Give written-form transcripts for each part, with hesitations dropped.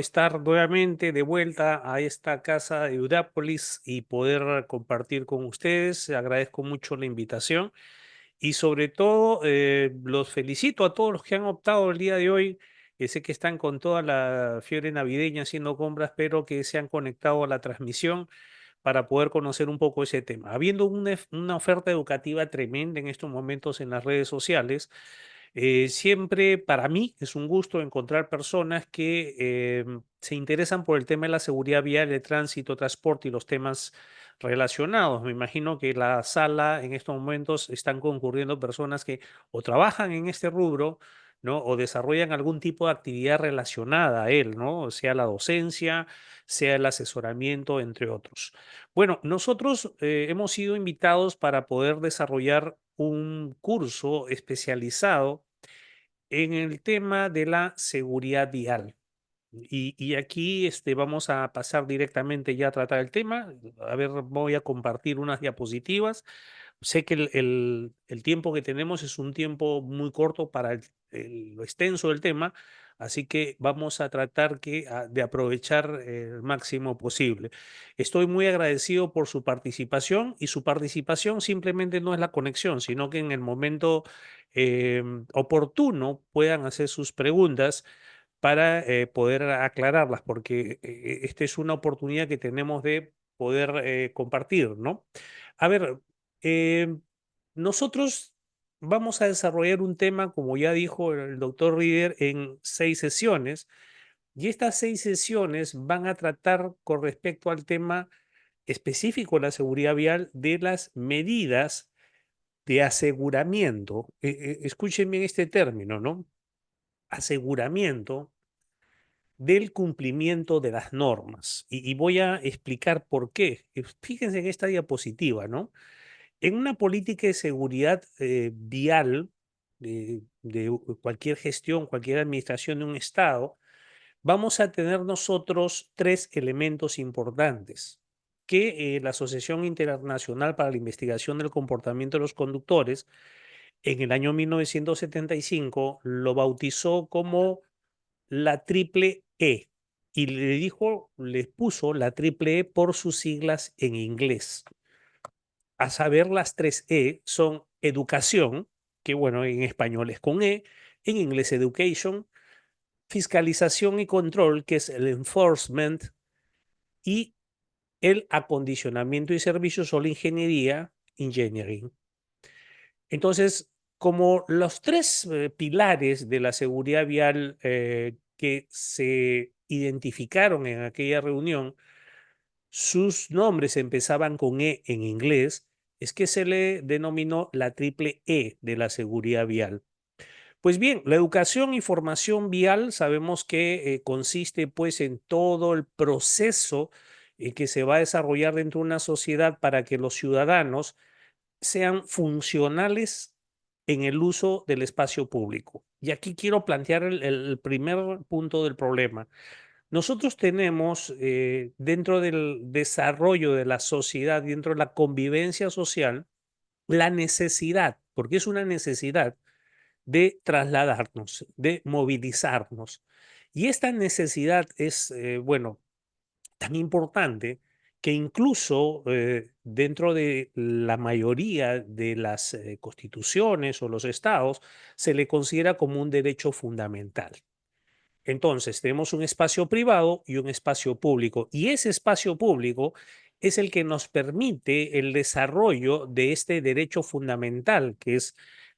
estar nuevamente de vuelta a esta casa de Udápolis y poder compartir con ustedes. Agradezco mucho la invitación y sobre todo los felicito a todos los que han optado el día de hoy, que sé que están con toda la fiebre navideña haciendo compras, pero que se han conectado a la transmisión para poder conocer un poco ese tema. Habiendo una oferta educativa tremenda en estos momentos en las redes sociales, siempre para mí es un gusto encontrar personas que se interesan por el tema de la seguridad vial, el tránsito, transporte y los temas relacionados. Me imagino que la sala en estos momentos están concurriendo personas que o trabajan en este rubro, ¿no? O desarrollan algún tipo de actividad relacionada a él, ¿no? Sea la docencia, sea el asesoramiento, entre otros. Bueno, nosotros hemos sido invitados para poder desarrollar un curso especializado en el tema de la seguridad vial. Y aquí vamos a pasar directamente ya a tratar el tema. A ver, voy a compartir unas diapositivas. Sé que el tiempo que tenemos es un tiempo muy corto para lo extenso del tema, así que vamos a tratar de aprovechar el máximo posible. Estoy muy agradecido por su participación y su participación simplemente no es la conexión, sino que en el momento oportuno puedan hacer sus preguntas para poder aclararlas, porque esta es una oportunidad que tenemos de poder compartir, ¿no? A ver, eh, nosotros vamos a desarrollar un tema, como ya dijo el doctor Rieder, en 6 sesiones, y estas 6 sesiones van a tratar con respecto al tema específico de la seguridad vial de las medidas de aseguramiento. Escuchen bien este término, ¿no? Aseguramiento del cumplimiento de las normas. Y voy a explicar por qué. Fíjense en esta diapositiva, ¿no? En una política de seguridad vial cualquier gestión, cualquier administración de un Estado, vamos a tener nosotros 3 elementos importantes que la Asociación Internacional para la Investigación del Comportamiento de los Conductores en el año 1975 lo bautizó como la triple E. Y les puso la triple E por sus siglas en inglés. A saber, las 3 E son educación, que bueno, en español es con E, en inglés education, fiscalización y control, que es el enforcement, y el acondicionamiento y servicios o la ingeniería, engineering. Entonces, como los 3 pilares de la seguridad vial que se identificaron en aquella reunión, sus nombres empezaban con E en inglés, es que se le denominó la triple E de la seguridad vial. Pues bien, la educación y formación vial sabemos que consiste pues en todo el proceso que se va a desarrollar dentro de una sociedad para que los ciudadanos sean funcionales en el uso del espacio público. Y aquí quiero plantear el primer punto del problema. Nosotros tenemos dentro del desarrollo de la sociedad, dentro de la convivencia social, la necesidad, porque es una necesidad de trasladarnos, de movilizarnos. Y esta necesidad es, bueno, tan importante que incluso dentro de la mayoría de las constituciones o los estados se le considera como un derecho fundamental. Entonces, tenemos un espacio privado y un espacio público, y ese espacio público es el que nos permite el desarrollo de este derecho fundamental, que es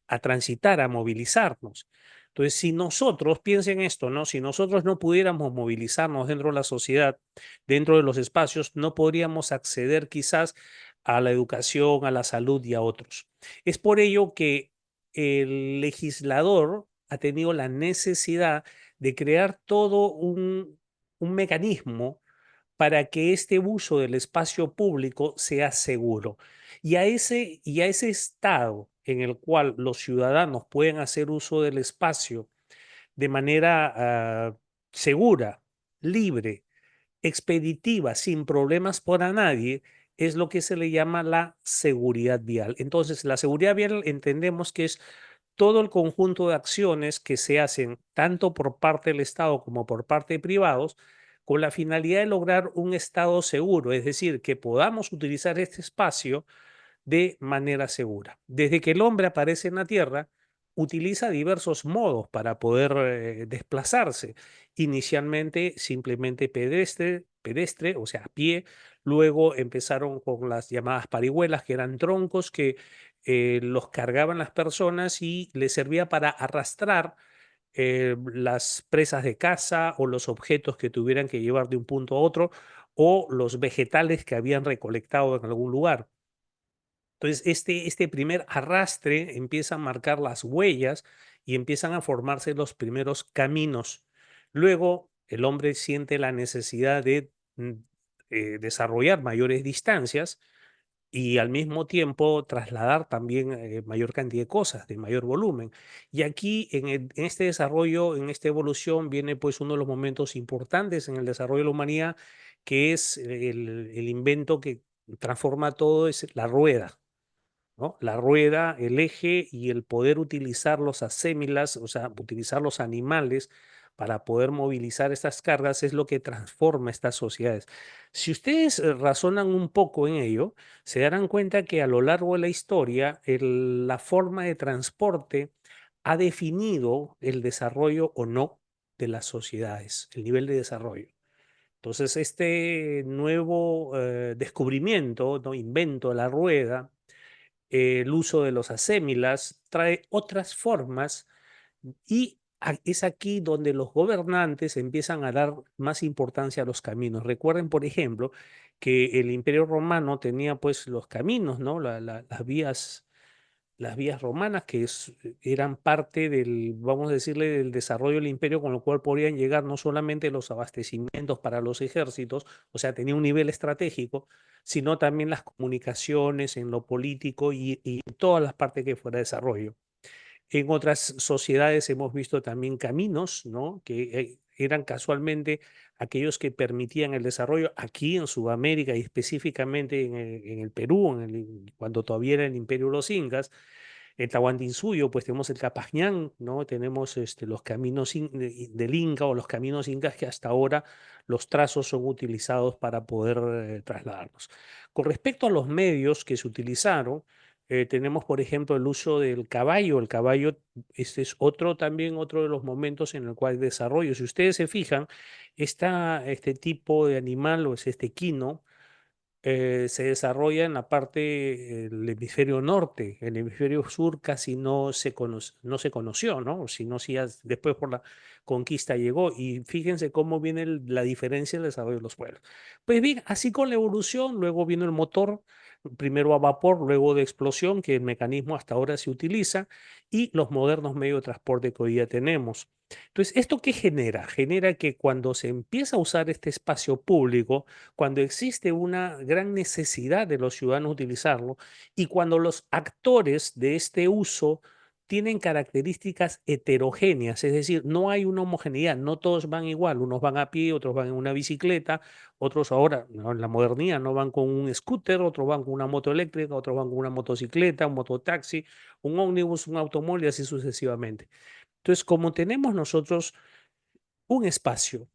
a transitar, a movilizarnos. Entonces, si nosotros, piensen esto, ¿no? Si nosotros no pudiéramos movilizarnos dentro de la sociedad, dentro de los espacios, no podríamos acceder quizás a la educación, a la salud y a otros. Es por ello que el legislador ha tenido la necesidad de crear todo un mecanismo para que este uso del espacio público sea seguro. Y a ese estado en el cual los ciudadanos pueden hacer uso del espacio de manera segura, libre, expeditiva, sin problemas para nadie, es lo que se le llama la seguridad vial. Entonces, la seguridad vial entendemos que es todo el conjunto de acciones que se hacen tanto por parte del Estado como por parte de privados, con la finalidad de lograr un Estado seguro, es decir, que podamos utilizar este espacio de manera segura. Desde que el hombre aparece en la Tierra, utiliza diversos modos para poder desplazarse. Inicialmente simplemente pedestre, o sea, a pie. Luego empezaron con las llamadas parihuelas, que eran troncos que los cargaban las personas y les servía para arrastrar las presas de caza o los objetos que tuvieran que llevar de un punto a otro o los vegetales que habían recolectado en algún lugar. Entonces, este primer arrastre empieza a marcar las huellas y empiezan a formarse los primeros caminos. Luego, el hombre siente la necesidad de desarrollar mayores distancias y al mismo tiempo trasladar también mayor cantidad de cosas, de mayor volumen. Y aquí, en este desarrollo, en esta evolución, viene pues uno de los momentos importantes en el desarrollo de la humanidad, que es el invento que transforma todo, es la rueda, ¿no? La rueda, el eje y el poder utilizar los asémilas, o sea, utilizar los animales para poder movilizar estas cargas es lo que transforma estas sociedades. Si ustedes razonan un poco en ello, se darán cuenta que a lo largo de la historia la forma de transporte ha definido el desarrollo o no de las sociedades, el nivel de desarrollo. Entonces, este nuevo descubrimiento, ¿no? Invento de la rueda, el uso de los asémilas, trae otras formas y es aquí donde los gobernantes empiezan a dar más importancia a los caminos. Recuerden, por ejemplo, que el Imperio Romano tenía pues los caminos, ¿no? Las vías romanas eran parte del, vamos a decirle, del desarrollo del imperio, con lo cual podían llegar no solamente los abastecimientos para los ejércitos, o sea, tenía un nivel estratégico, sino también las comunicaciones en lo político y en todas las partes que fuera desarrollo. En otras sociedades hemos visto también caminos, ¿no? Que eran casualmente aquellos que permitían el desarrollo aquí en Sudamérica y específicamente en el Perú, cuando todavía era el imperio de los incas. En Tahuantinsuyo, pues tenemos el Capajñán, ¿no? Tenemos los caminos del Inca o los caminos incas que hasta ahora los trazos son utilizados para poder trasladarnos. Con respecto a los medios que se utilizaron, tenemos, por ejemplo, el uso del caballo. El caballo, este es también otro de los momentos en el cual hay desarrollo. Si ustedes se fijan, este tipo de animal o es este equino, se desarrolla en la parte del hemisferio norte. El hemisferio sur casi no se conoció, ¿no? Sino si después por la conquista llegó. Y fíjense cómo viene la diferencia del desarrollo de los pueblos. Pues bien, así con la evolución, luego vino el motor, primero a vapor, luego de explosión, que el mecanismo hasta ahora se utiliza, y los modernos medios de transporte que hoy día tenemos. Entonces, ¿esto qué genera? Genera que cuando se empieza a usar este espacio público, cuando existe una gran necesidad de los ciudadanos utilizarlo y cuando los actores de este uso tienen características heterogéneas, es decir, no hay una homogeneidad, no todos van igual, unos van a pie, otros van en una bicicleta, otros ahora, ¿no? En la modernidad, no van con un scooter, otros van con una moto eléctrica, otros van con una motocicleta, un mototaxi, un ómnibus, un automóvil y así sucesivamente. Entonces, como tenemos nosotros un espacio,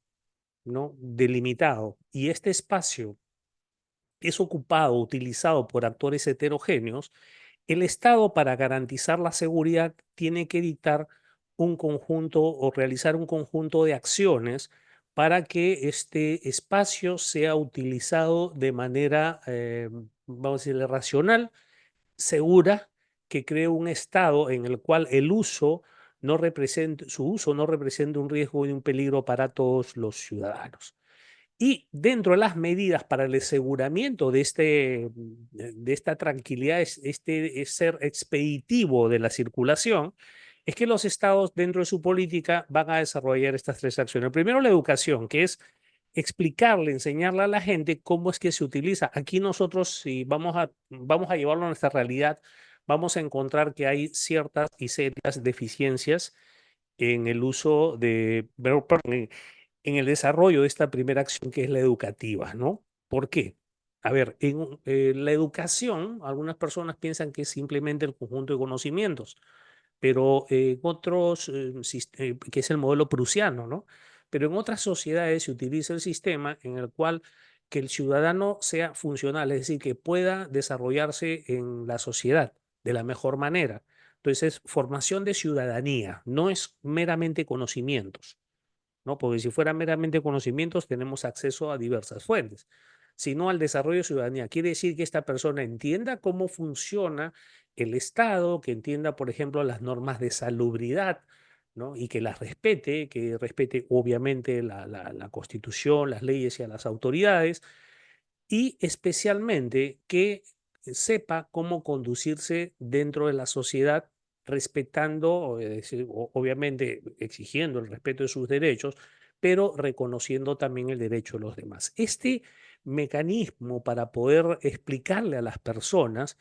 ¿no? Delimitado y este espacio es ocupado, utilizado por actores heterogéneos, el Estado, para garantizar la seguridad, tiene que dictar un conjunto o realizar un conjunto de acciones para que este espacio sea utilizado de manera, vamos a decirle, racional, segura, que cree un estado en el cual su uso no represente un riesgo y un peligro para todos los ciudadanos. Y dentro de las medidas para el aseguramiento de esta tranquilidad, es ser expeditivo de la circulación, es que los estados dentro de su política van a desarrollar estas tres acciones. Primero, la educación, que es explicarle, enseñarle a la gente cómo es que se utiliza. Aquí nosotros, si vamos a llevarlo a nuestra realidad, vamos a encontrar que hay ciertas y serias deficiencias en el uso en el desarrollo de esta primera acción que es la educativa, ¿no? ¿Por qué? A ver, la educación, algunas personas piensan que es simplemente el conjunto de conocimientos. pero en otros, que es el modelo prusiano, ¿no? Pero en otras sociedades se utiliza el sistema en el cual que el ciudadano sea funcional, es decir, que pueda desarrollarse en la sociedad de la mejor manera. Entonces, es formación de ciudadanía, no es meramente conocimientos, ¿no? Porque si fuera meramente conocimientos, tenemos acceso a diversas fuentes, sino al desarrollo de ciudadanía. Quiere decir que esta persona entienda cómo funciona el Estado, que entienda, por ejemplo, las normas de salubridad, ¿no? Y que respete obviamente la Constitución, las leyes y a las autoridades, y especialmente que sepa cómo conducirse dentro de la sociedad respetando, es decir, obviamente exigiendo el respeto de sus derechos, pero reconociendo también el derecho de los demás. Este mecanismo para poder explicarle a las personas,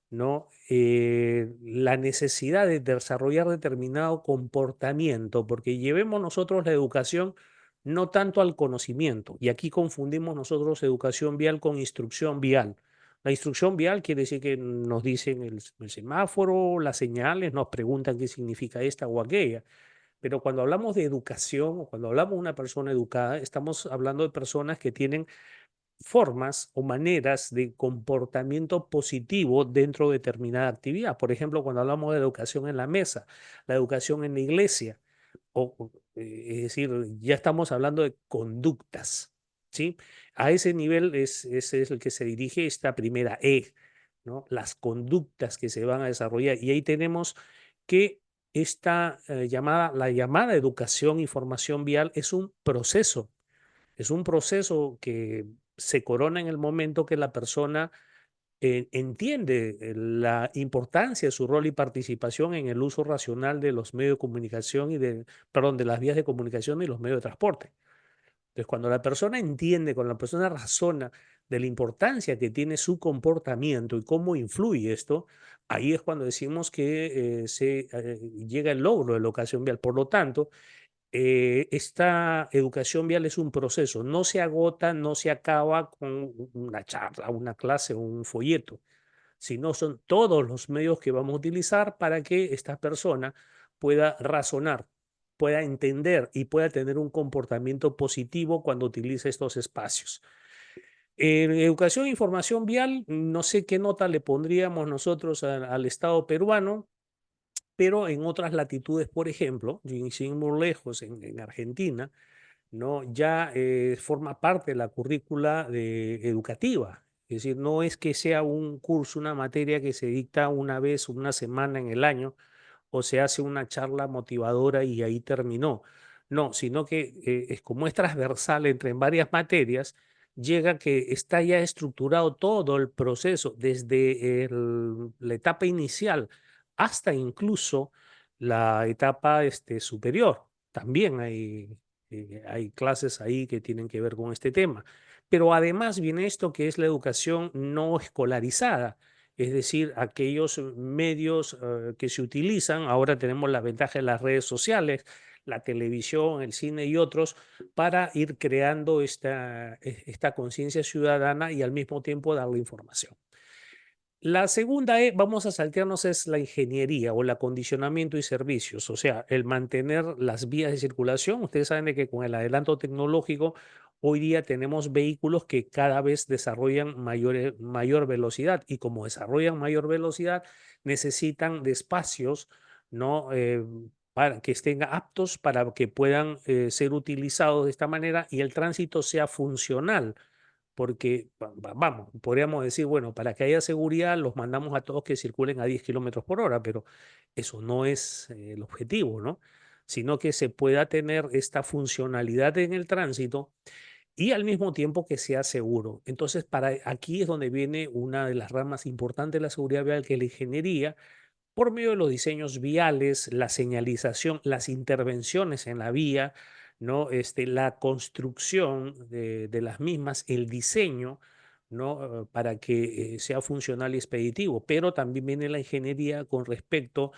¿no? La necesidad de desarrollar determinado comportamiento, porque llevemos nosotros la educación no tanto al conocimiento, y aquí confundimos nosotros educación vial con instrucción vial. La instrucción vial quiere decir que nos dicen el semáforo, las señales, nos preguntan qué significa esta o aquella, pero cuando hablamos de educación o cuando hablamos de una persona educada, estamos hablando de personas que tienen formas o maneras de comportamiento positivo dentro de determinada actividad. Por ejemplo, cuando hablamos de educación en la mesa, la educación en la iglesia, es decir, ya estamos hablando de conductas, ¿sí? A ese nivel ese es el que se dirige esta primera E, ¿no? Las conductas que se van a desarrollar. Y ahí tenemos que la llamada educación y formación vial es un proceso que se corona en el momento que la persona entiende la importancia de su rol y participación en el uso racional de los medios de comunicación perdón, de las vías de comunicación y los medios de transporte. Entonces, cuando la persona entiende, cuando la persona razona de la importancia que tiene su comportamiento y cómo influye esto, ahí es cuando decimos que llega el logro de la educación vial. Por lo tanto, esta educación vial es un proceso, no se agota, no se acaba con una charla, una clase o un folleto, sino son todos los medios que vamos a utilizar para que esta persona pueda razonar, pueda entender y pueda tener un comportamiento positivo cuando utilice estos espacios. En educación e información vial, no sé qué nota le pondríamos nosotros al Estado peruano, pero en otras latitudes, por ejemplo, sin ir muy lejos, en Argentina, ¿no? Ya forma parte de la currícula educativa. Es decir, no es que sea un curso, una materia que se dicta una vez, una semana en el año, o se hace una charla motivadora y ahí terminó. No, sino que es como es transversal entre en varias materias, llega que está ya estructurado todo el proceso, desde la etapa inicial hasta incluso la etapa superior. También hay clases ahí que tienen que ver con este tema. Pero además viene esto que es la educación no escolarizada, es decir, aquellos medios que se utilizan, ahora tenemos la ventaja de las redes sociales, la televisión, el cine y otros, para ir creando esta conciencia ciudadana y al mismo tiempo darle información. La segunda vamos a saltearnos, es la ingeniería o el acondicionamiento y servicios, o sea, el mantener las vías de circulación. Ustedes saben de que con el adelanto tecnológico, hoy día tenemos vehículos que cada vez desarrollan mayor velocidad y como desarrollan mayor velocidad, necesitan de espacios, ¿no? Para que estén aptos para que puedan ser utilizados de esta manera y el tránsito sea funcional porque, vamos, podríamos decir, bueno, para que haya seguridad los mandamos a todos que circulen a 10 kilómetros por hora, pero eso no es el objetivo, ¿no? Sino que se pueda tener esta funcionalidad en el tránsito y al mismo tiempo que sea seguro. Entonces, aquí es donde viene una de las ramas importantes de la seguridad vial, que es la ingeniería, por medio de los diseños viales, la señalización, las intervenciones en la vía, ¿no? La construcción de las mismas, el diseño, ¿no? Para que sea funcional y expeditivo. Pero también viene la ingeniería con respecto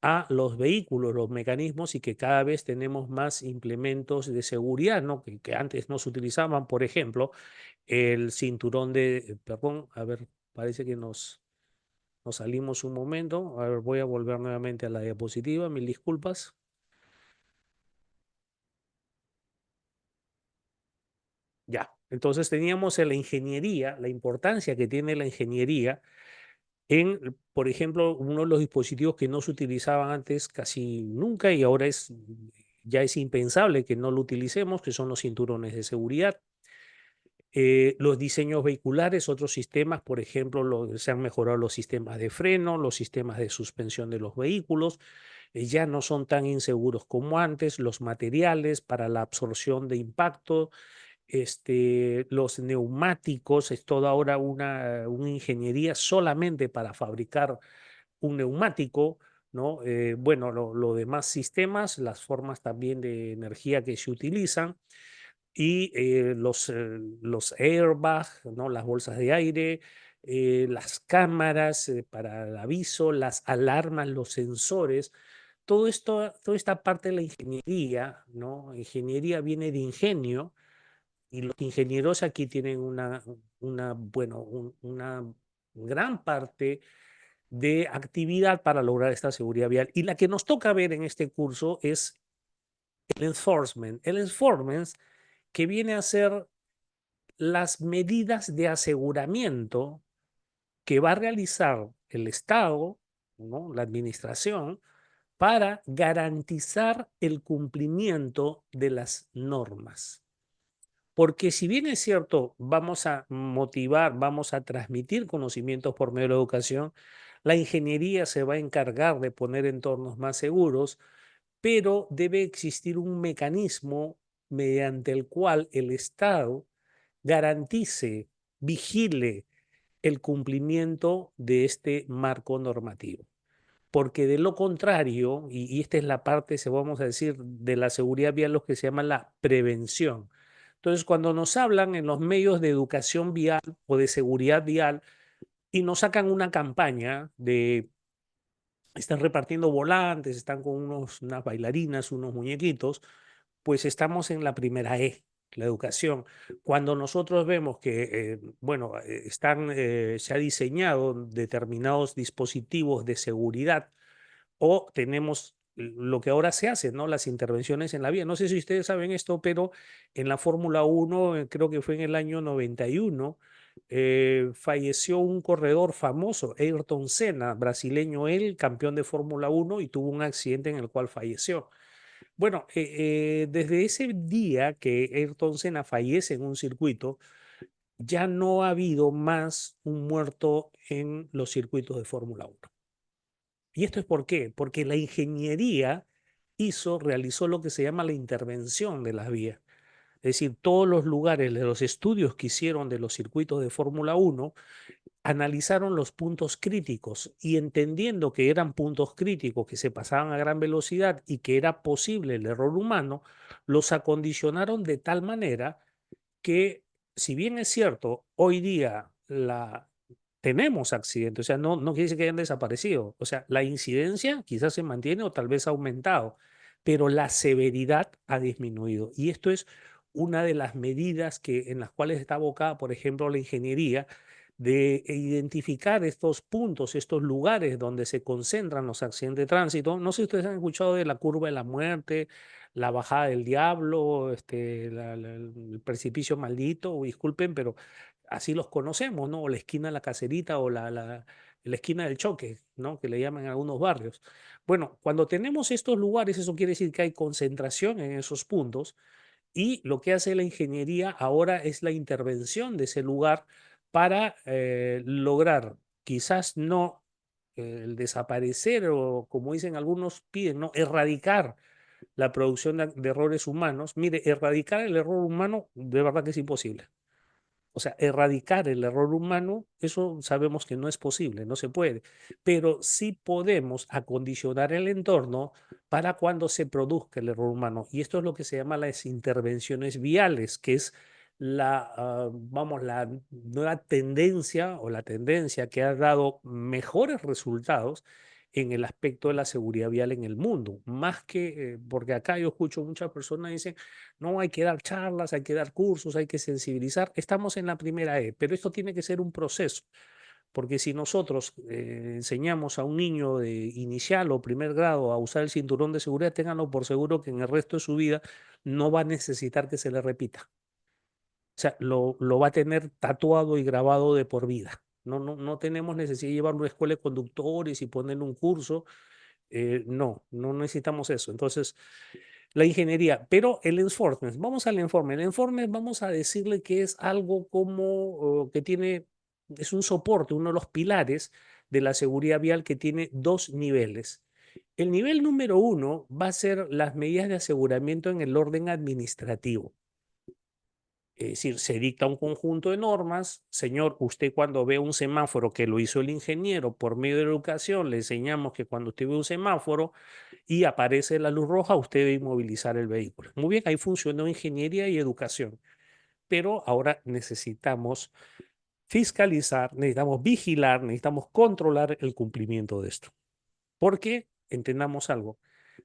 a los vehículos, los mecanismos, y que cada vez tenemos más implementos de seguridad, ¿no? Que antes no se utilizaban, por ejemplo, el cinturón perdón, a ver, parece que nos Nos salimos un momento. A ver, voy a volver nuevamente a la diapositiva. Mil disculpas. Ya. Entonces teníamos en la ingeniería, la importancia que tiene la ingeniería en, por ejemplo, uno de los dispositivos que no se utilizaban antes casi nunca y ahora ya es impensable que no lo utilicemos, que son los cinturones de seguridad. Los diseños vehiculares, otros sistemas, por ejemplo, se han mejorado los sistemas de freno, los sistemas de suspensión de los vehículos, ya no son tan inseguros como antes, los materiales para la absorción de impacto, los neumáticos, es toda ahora una ingeniería solamente para fabricar un neumático, ¿no? Bueno, los demás sistemas, las formas también de energía que se utilizan y los airbag, ¿no? Las bolsas de aire, las cámaras para el aviso, las alarmas, los sensores, todo esto, toda esta parte de la ingeniería, ¿no? Ingeniería viene de ingenio y los ingenieros aquí tienen bueno, una gran parte de actividad para lograr esta seguridad vial. Y la que nos toca ver en este curso es el enforcement. El enforcement que viene a ser las medidas de aseguramiento que va a realizar el Estado, ¿no? La administración, para garantizar el cumplimiento de las normas. Porque si bien es cierto, vamos a motivar, vamos a transmitir conocimientos por medio de la educación, la ingeniería se va a encargar de poner entornos más seguros, pero debe existir un mecanismo mediante el cual el Estado garantice, vigile el cumplimiento de este marco normativo. Porque de lo contrario, y esta es la parte, se vamos a decir, de la seguridad vial, lo que se llama la prevención. Entonces, cuando nos hablan en los medios de educación vial o de seguridad vial y nos sacan una campaña de, están repartiendo volantes, están con unas bailarinas, unos muñequitos, pues estamos en la primera E, la educación. Cuando nosotros vemos que, bueno, se ha diseñado determinados dispositivos de seguridad o tenemos lo que ahora se hace, ¿no? Las intervenciones en la vía. No sé si ustedes saben esto, pero en la Fórmula 1, creo que fue en el año 91, falleció un corredor famoso, Ayrton Senna, brasileño él, campeón de Fórmula 1 y tuvo un accidente en el cual falleció. Bueno, desde ese día que Ayrton Senna fallece en un circuito, ya no ha habido más un muerto en los circuitos de Fórmula 1. ¿Y esto es por qué? Porque la ingeniería realizó lo que se llama la intervención de las vías. Es decir, todos los lugares de los estudios que hicieron de los circuitos de Fórmula 1 analizaron los puntos críticos y entendiendo que eran puntos críticos que se pasaban a gran velocidad y que era posible el error humano, los acondicionaron de tal manera que, si bien es cierto, hoy día tenemos accidentes, o sea, no quiere decir que hayan desaparecido, o sea, la incidencia quizás se mantiene o tal vez ha aumentado, pero la severidad ha disminuido. Y esto es una de las medidas en las cuales está abocada, por ejemplo, la ingeniería, de identificar estos puntos, estos lugares donde se concentran los accidentes de tránsito. No sé si ustedes han escuchado de la curva de la muerte, la bajada del diablo, el precipicio maldito, disculpen, pero así los conocemos, ¿no? O la esquina de la caserita o la esquina del choque, ¿no? Que le llaman en algunos barrios. Bueno, cuando tenemos estos lugares, eso quiere decir que hay concentración en esos puntos y lo que hace la ingeniería ahora es la intervención de ese lugar para lograr, quizás no el desaparecer o como dicen algunos piden, ¿no? Erradicar la producción de errores humanos. Mire, erradicar el error humano de verdad que es imposible. O sea, erradicar el error humano, eso sabemos que no es posible, no se puede, pero sí podemos acondicionar el entorno para cuando se produzca el error humano. Y esto es lo que se llama las intervenciones viales, que es vamos, la nueva tendencia o la tendencia que ha dado mejores resultados en el aspecto de la seguridad vial en el mundo, más que, porque acá yo escucho muchas personas dicen, no, hay que dar charlas, hay que dar cursos, hay que sensibilizar. Estamos en la primera E, pero esto tiene que ser un proceso. Porque si nosotros enseñamos a un niño de inicial o primer grado a usar el cinturón de seguridad, ténganlo por seguro que en el resto de su vida no va a necesitar que se le repita. O sea, lo va a tener tatuado y grabado de por vida. No tenemos necesidad de llevarlo a una escuela de conductores y ponerle un curso. No necesitamos eso. Entonces, la ingeniería, pero el enforcement, vamos al enforcement. El enforcement vamos a decirle que es algo como que tiene, es un soporte, uno de los pilares de la seguridad vial que tiene dos niveles. El nivel número uno va a ser las medidas de aseguramiento en el orden administrativo. Es decir, se dicta un conjunto de normas. Señor, usted cuando ve un semáforo que lo hizo el ingeniero por medio de la educación, le enseñamos que cuando usted ve un semáforo y aparece la luz roja, usted debe inmovilizar el vehículo. Muy bien, ahí funcionó ingeniería y educación. Pero ahora necesitamos fiscalizar, necesitamos vigilar, necesitamos controlar el cumplimiento de esto. Porque, entendamos algo,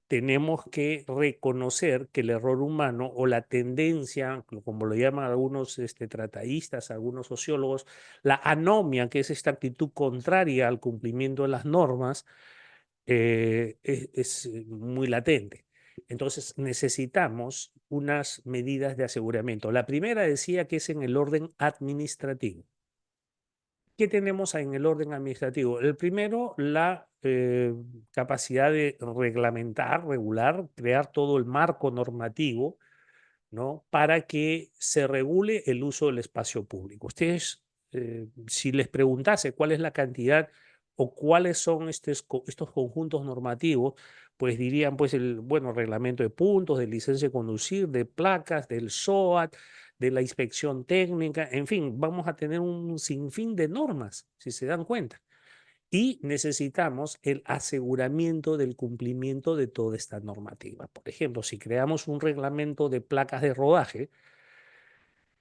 tenemos que reconocer que el error humano o la tendencia, como lo llaman algunos tratadistas, algunos sociólogos, la anomia, que es esta actitud contraria al cumplimiento de las normas, es muy latente. Entonces necesitamos unas medidas de aseguramiento. La primera decía que es en el orden administrativo. ¿Qué tenemos en el orden administrativo? El primero, la capacidad de reglamentar, regular, crear todo el marco normativo, ¿no? Para que se regule el uso del espacio público. Ustedes, si les preguntase cuál es la cantidad o cuáles son estos conjuntos normativos, pues dirían, pues, bueno, reglamento de puntos, de licencia de conducir, de placas, del SOAT, de la inspección técnica, en fin, vamos a tener un sinfín de normas, si se dan cuenta. Y necesitamos el aseguramiento del cumplimiento de toda esta normativa. Por ejemplo, si creamos un reglamento de placas de rodaje,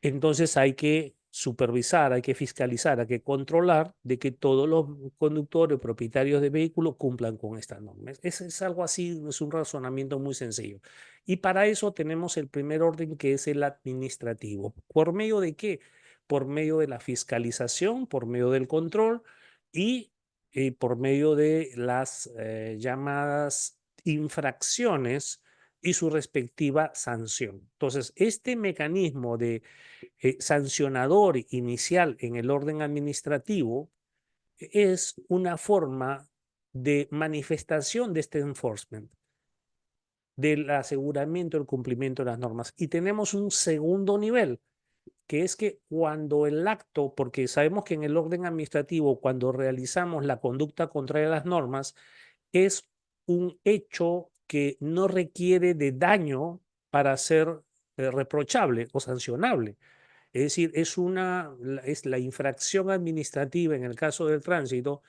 entonces hay que supervisar, hay que fiscalizar, hay que controlar de que todos los conductores, propietarios de vehículos cumplan con estas normas. Es algo así, es un razonamiento muy sencillo. Y para eso tenemos el primer orden que es el administrativo. ¿Por medio de qué? Por medio de la fiscalización, por medio del control y por medio de las llamadas infracciones y su respectiva sanción. Entonces, este mecanismo de sancionador inicial en el orden administrativo es una forma de manifestación de este enforcement, del aseguramiento del cumplimiento de las normas. Y tenemos un segundo nivel, que es que cuando el acto, porque sabemos que en el orden administrativo, cuando realizamos la conducta contraria a las normas, es un hecho que no requiere de daño para ser reprochable o sancionable. Es decir, es la infracción administrativa en el caso del tránsito,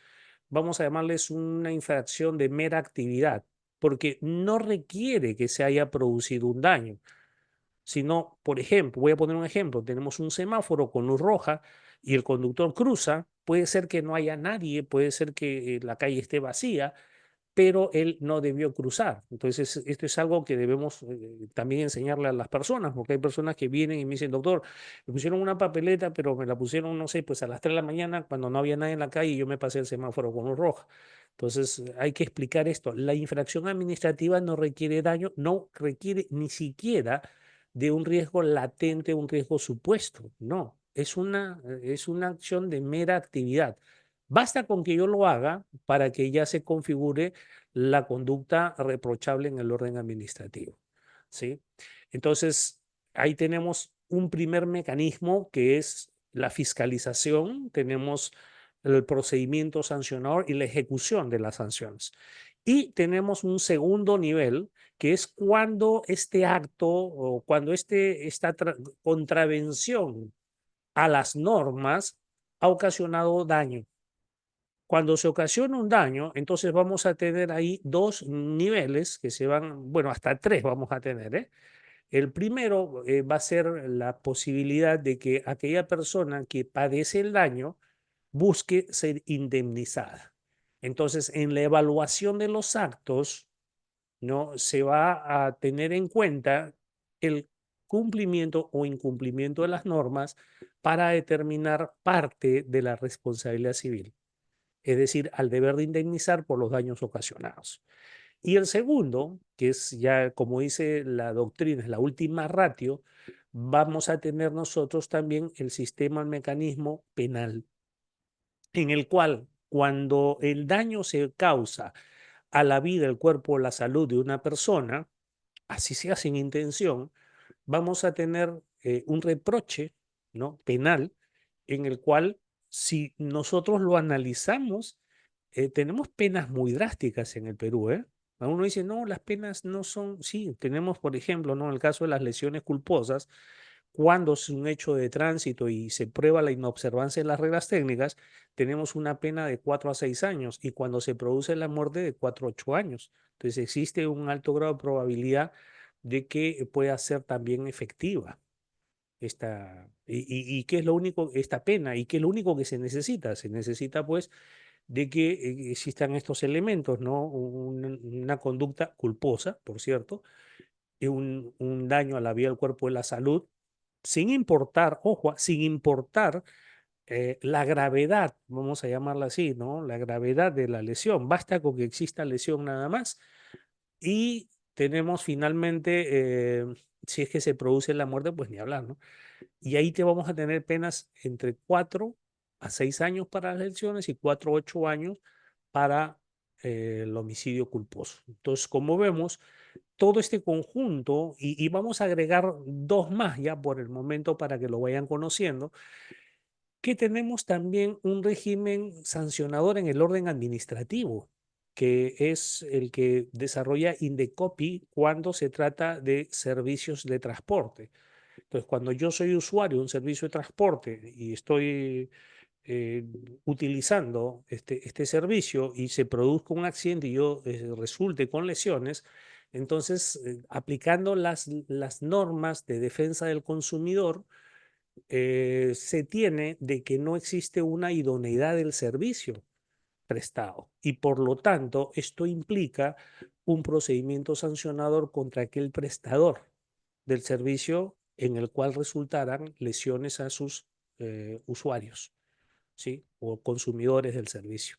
vamos a llamarles una infracción de mera actividad, porque no requiere que se haya producido un daño, sino, por ejemplo, voy a poner un ejemplo, tenemos un semáforo con luz roja y el conductor cruza, puede ser que no haya nadie, puede ser que la calle esté vacía, pero él no debió cruzar. Entonces, esto es algo que debemos también enseñarle a las personas, porque hay personas que vienen y me dicen, doctor, me pusieron una papeleta, pero me la pusieron, no sé, pues a las 3 de la mañana, cuando no había nadie en la calle y yo me pasé el semáforo con luz roja. Entonces, hay que explicar esto. La infracción administrativa no requiere daño, no requiere ni siquiera de un riesgo latente, un riesgo supuesto. No, es una acción de mera actividad. Basta con que yo lo haga para que ya se configure la conducta reprochable en el orden administrativo, ¿sí? Entonces, ahí tenemos un primer mecanismo que es la fiscalización, tenemos el procedimiento sancionador y la ejecución de las sanciones. Y tenemos un segundo nivel, que es cuando este acto o cuando esta contravención a las normas ha ocasionado daño. Cuando se ocasiona un daño, entonces vamos a tener ahí dos niveles que se van, bueno, hasta tres vamos a tener, ¿eh? El primero va a ser la posibilidad de que aquella persona que padece el daño busque ser indemnizada. Entonces, en la evaluación de los actos, ¿no? Se va a tener en cuenta el cumplimiento o incumplimiento de las normas para determinar parte de la responsabilidad civil, es decir, al deber de indemnizar por los daños ocasionados. Y el segundo, que es ya, como dice la doctrina, es la última ratio, vamos a tener nosotros también el sistema, el mecanismo penal, en el cual cuando el daño se causa a la vida, el cuerpo o la salud de una persona, así sea sin intención, vamos a tener un reproche, ¿no?, penal, en el cual, si nosotros lo analizamos, tenemos penas muy drásticas en el Perú, ¿eh? Uno dice, no, las penas no son, sí, tenemos, por ejemplo, ¿no?, el caso de las lesiones culposas, cuando es un hecho de tránsito y se prueba la inobservancia de las reglas técnicas, tenemos una pena de 4 a 6 años, y cuando se produce la muerte, de 4 a 8 años. Entonces existe un alto grado de probabilidad de que pueda ser también efectiva qué es lo único, esta pena, y qué es lo único que se necesita. Se necesita, pues, de que existan estos elementos, ¿no? Una conducta culposa, por cierto, y un daño a la vida, al cuerpo y la salud, sin importar, ojo, sin importar la gravedad, vamos a llamarla así, ¿no? La gravedad de la lesión. Basta con que exista lesión nada más. Y tenemos finalmente, si es que se produce la muerte, pues ni hablar, ¿no? Y ahí te vamos a tener penas entre 4 a 6 años para las lesiones y 4 a 8 años para el homicidio culposo. Entonces, como vemos, todo este conjunto, y vamos a agregar dos más ya por el momento para que lo vayan conociendo, que tenemos también un régimen sancionador en el orden administrativo, que es el que desarrolla Indecopi cuando se trata de servicios de transporte. Entonces, cuando yo soy usuario de un servicio de transporte y estoy eh, utilizando este servicio, y se produzca un accidente y yo resulte con lesiones, entonces, aplicando las normas de defensa del consumidor, se tiene de que no existe una idoneidad del servicio prestado, y por lo tanto esto implica un procedimiento sancionador contra aquel prestador del servicio en el cual resultaran lesiones a sus usuarios, ¿sí?, o consumidores del servicio.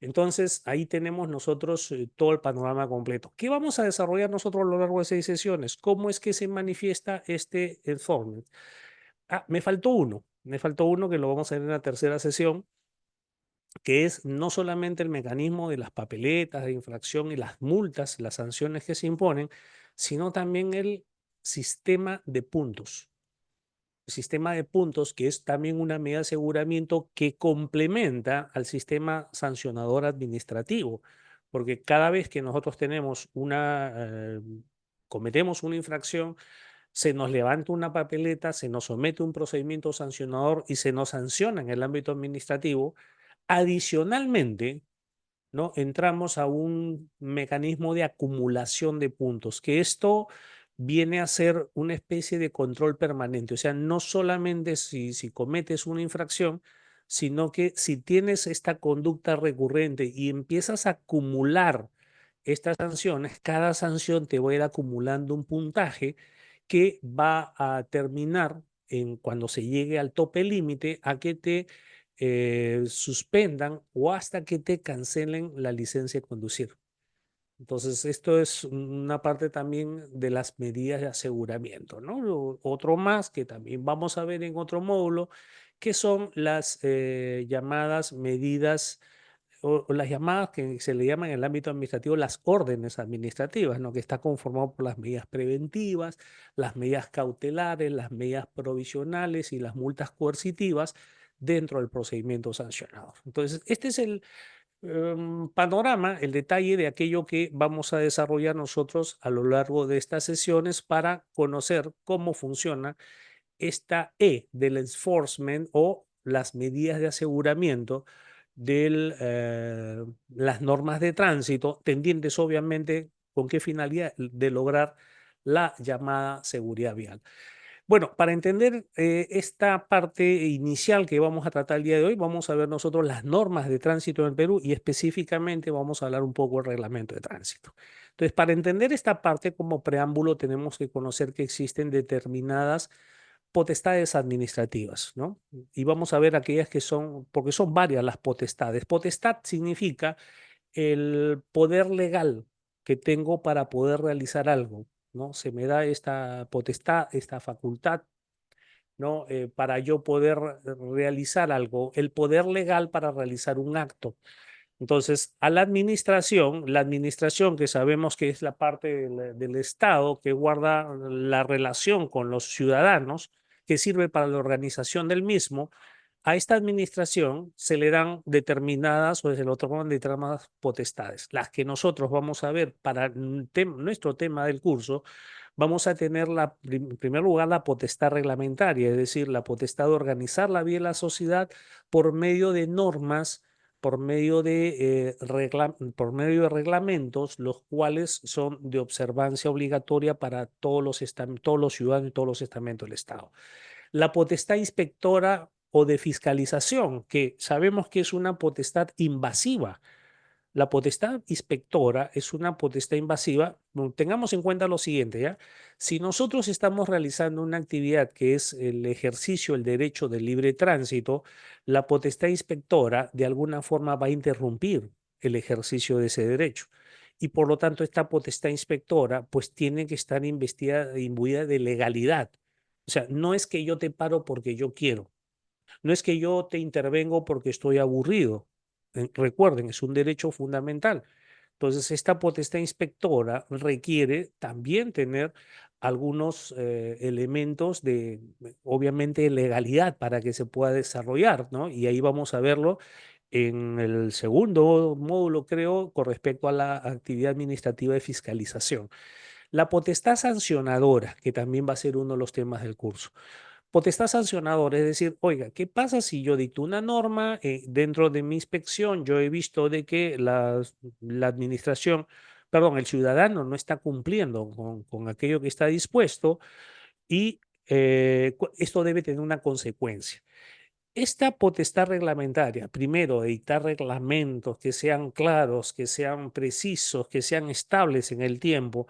Entonces, ahí tenemos nosotros todo el panorama completo. ¿Qué vamos a desarrollar nosotros a lo largo de 6 sesiones? ¿Cómo es que se manifiesta este enforcement? Me faltó uno que lo vamos a ver en la tercera sesión, que es no solamente el mecanismo de las papeletas de infracción y las multas, las sanciones que se imponen, sino también el sistema de puntos. El sistema de puntos, que es también una medida de aseguramiento que complementa al sistema sancionador administrativo, porque cada vez que nosotros cometemos una infracción, se nos levanta una papeleta, se nos somete a un procedimiento sancionador y se nos sanciona en el ámbito administrativo. Adicionalmente, ¿no?, entramos a un mecanismo de acumulación de puntos, que esto viene a ser una especie de control permanente. O sea, no solamente si cometes una infracción, sino que si tienes esta conducta recurrente y empiezas a acumular estas sanciones, cada sanción te va a ir acumulando un puntaje que va a terminar en, cuando se llegue al tope límite, a que te suspendan o hasta que te cancelen la licencia de conducir. Entonces, esto es una parte también de las medidas de aseguramiento, ¿no? Otro más que también vamos a ver en otro módulo, que son las llamadas medidas, o las llamadas que se le llaman en el ámbito administrativo las órdenes administrativas, ¿no?, que está conformado por las medidas preventivas, las medidas cautelares, las medidas provisionales y las multas coercitivas dentro del procedimiento sancionador. Entonces, este es el panorama, el detalle de aquello que vamos a desarrollar nosotros a lo largo de estas sesiones para conocer cómo funciona esta del enforcement, o las medidas de aseguramiento de las normas de tránsito, tendientes obviamente con qué finalidad, de lograr la llamada seguridad vial. Bueno, para entender esta parte inicial que vamos a tratar el día de hoy, vamos a ver nosotros las normas de tránsito en el Perú, y específicamente vamos a hablar un poco del reglamento de tránsito. Entonces, para entender esta parte como preámbulo, tenemos que conocer que existen determinadas potestades administrativas, ¿no? Y vamos a ver aquellas que son, porque son varias las potestades. Potestad significa el poder legal que tengo para poder realizar algo, ¿no? Se me da esta potestad, esta facultad, ¿no? Para yo poder realizar algo, el poder legal para realizar un acto. Entonces, a la administración que sabemos que es la parte del Estado que guarda la relación con los ciudadanos, que sirve para la organización del mismo, a esta administración se le dan determinadas o se le otorgan determinadas potestades. Las que nosotros vamos a ver para nuestro tema del curso, vamos a tener en primer lugar la potestad reglamentaria, es decir, la potestad de organizar la vida de la sociedad por medio de normas, por medio de reglamentos, los cuales son de observancia obligatoria para todos los ciudadanos y todos los estamentos del Estado. La potestad inspectora o de fiscalización, que sabemos que es una potestad invasiva. La potestad inspectora es una potestad invasiva. Tengamos en cuenta lo siguiente, ¿ya? Si nosotros estamos realizando una actividad que es el ejercicio del derecho del libre tránsito, la potestad inspectora de alguna forma va a interrumpir el ejercicio de ese derecho. Y por lo tanto, esta potestad inspectora pues tiene que estar investida, imbuida de legalidad. O sea, no es que yo te paro porque yo quiero, no es que yo te intervengo porque estoy aburrido. Recuerden, es un derecho fundamental. Entonces, esta potestad inspectora requiere también tener algunos elementos de, obviamente, legalidad para que se pueda desarrollar, ¿no? Y ahí vamos a verlo en el segundo módulo, creo, con respecto a la actividad administrativa de fiscalización. La potestad sancionadora, que también va a ser uno de los temas del curso. Potestad sancionadora, es decir, oiga, ¿qué pasa si yo dicto una norma dentro de mi inspección? Yo he visto de que la administración, perdón, el ciudadano no está cumpliendo con aquello que está dispuesto y esto debe tener una consecuencia. Esta potestad reglamentaria, primero, de dictar reglamentos que sean claros, que sean precisos, que sean estables en el tiempo.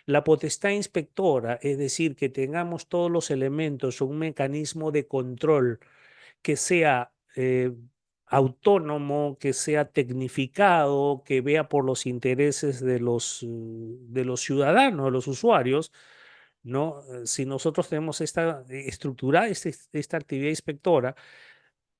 La potestad inspectora, es decir, que tengamos todos los elementos o un mecanismo de control que sea autónomo, que sea tecnificado, que vea por los intereses de los ciudadanos, de los usuarios, ¿no? Si nosotros tenemos esta estructura, esta actividad inspectora,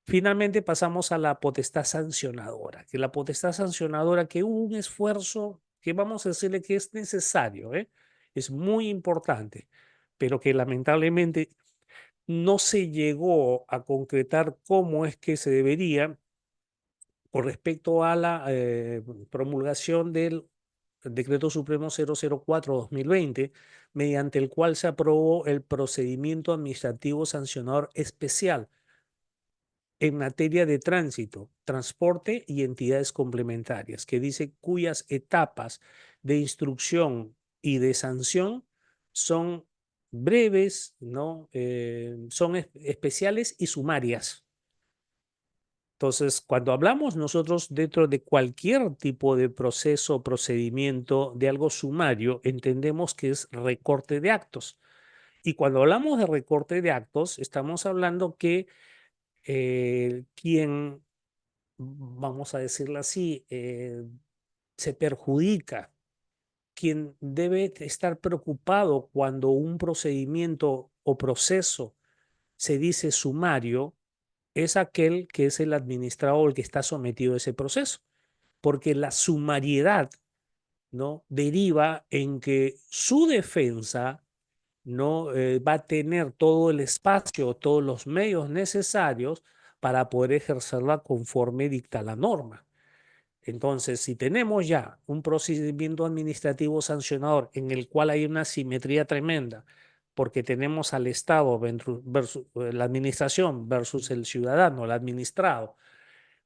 finalmente pasamos a la potestad sancionadora, que la potestad sancionadora, que hubo un esfuerzo que vamos a decirle que es necesario, ¿eh? Es muy importante, pero que lamentablemente no se llegó a concretar cómo es que se debería con respecto a la promulgación del Decreto Supremo 004/2020, mediante el cual se aprobó el procedimiento administrativo sancionador especial en materia de tránsito, transporte y entidades complementarias, que dice cuyas etapas de instrucción y de sanción son breves, ¿no? Son especiales y sumarias. Entonces, cuando hablamos nosotros dentro de cualquier tipo de proceso o procedimiento de algo sumario, entendemos que es recorte de actos. Y cuando hablamos de recorte de actos, estamos hablando que quien, vamos a decirlo así, se perjudica, quien debe estar preocupado cuando un procedimiento o proceso se dice sumario, es aquel que es el administrador o el que está sometido a ese proceso, porque la sumariedad, ¿no? Deriva en que su defensa no va a tener todo el espacio, todos los medios necesarios para poder ejercerla conforme dicta la norma. Entonces, si tenemos ya un procedimiento administrativo sancionador en el cual hay una simetría tremenda, porque tenemos al Estado versus la administración versus el ciudadano, el administrado,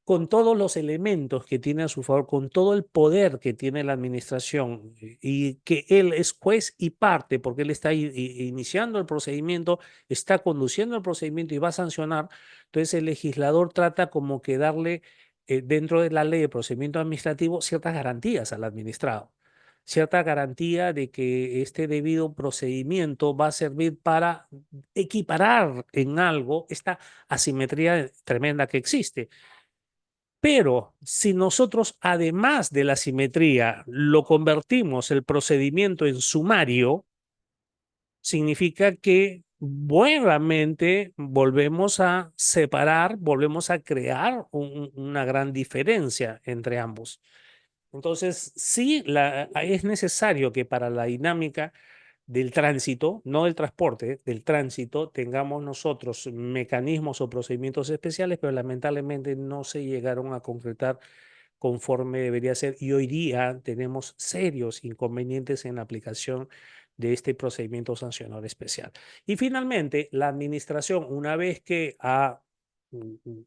con todos los elementos que tiene a su favor, con todo el poder que tiene la administración y que él es juez y parte, porque él está iniciando el procedimiento, está conduciendo el procedimiento y va a sancionar, entonces el legislador trata como que darle dentro de la ley de procedimiento administrativo ciertas garantías al administrado. cierta garantía de que este debido procedimiento va a servir para equiparar en algo esta asimetría tremenda que existe. Pero si nosotros, además de la asimetría, lo convertimos el procedimiento en sumario, significa que buenamente volvemos a separar, volvemos a crear una gran diferencia entre ambos. Entonces, sí, es necesario que para la dinámica del tránsito, no del transporte, del tránsito, tengamos nosotros mecanismos o procedimientos especiales, pero lamentablemente no se llegaron a concretar conforme debería ser. Y hoy día tenemos serios inconvenientes en la aplicación de este procedimiento sancionador especial. Y finalmente, la administración, una vez que ha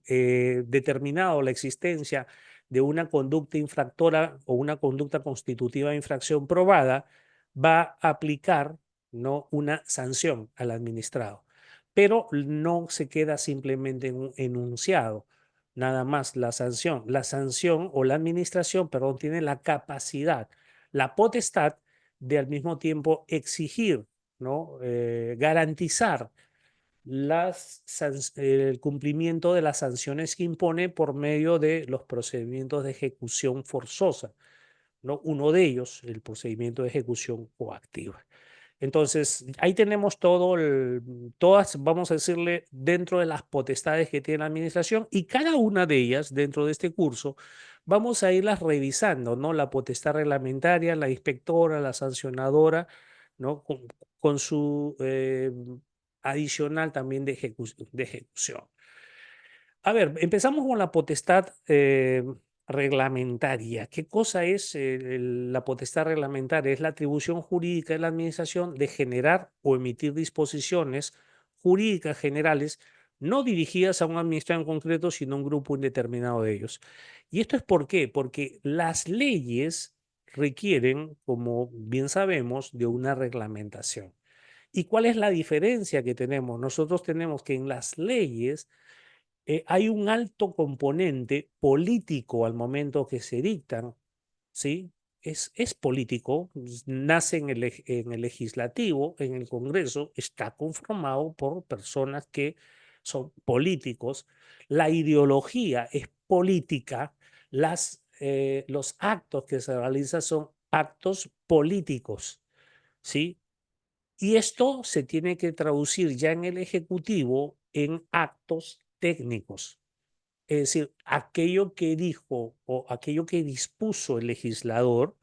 determinado la existencia de una conducta infractora o una conducta constitutiva de infracción probada, va a aplicar, ¿no?, una sanción al administrado. Pero no se queda simplemente en un enunciado, nada más la sanción. La sanción o la administración, perdón, tiene la capacidad, la potestad de al mismo tiempo exigir, ¿no?, garantizar el cumplimiento de las sanciones que impone por medio de los procedimientos de ejecución forzosa, ¿no? Uno de ellos, el procedimiento de ejecución coactiva. Entonces, ahí tenemos todas, vamos a decirle, dentro de las potestades que tiene la administración, y cada una de ellas, dentro de este curso, vamos a irlas revisando, ¿no? La potestad reglamentaria, la inspectora, la sancionadora, ¿no? Con su adicional también de ejecución. A ver, empezamos con la potestad reglamentaria. ¿Qué cosa es la potestad reglamentaria? Es la atribución jurídica de la administración de generar o emitir disposiciones jurídicas generales no dirigidas a un administrador en concreto, sino a un grupo indeterminado de ellos. ¿Y esto es por qué? Porque las leyes requieren, como bien sabemos, de una reglamentación. ¿Y cuál es la diferencia que tenemos? Nosotros tenemos que en las leyes hay un alto componente político al momento que se dictan, ¿sí? Es político, nace en el legislativo, en el Congreso, está conformado por personas que son políticos. La ideología es política, los actos que se realizan son actos políticos, ¿sí? Y esto se tiene que traducir ya en el Ejecutivo en actos técnicos. Es decir, aquello que dijo o aquello que dispuso el legislador,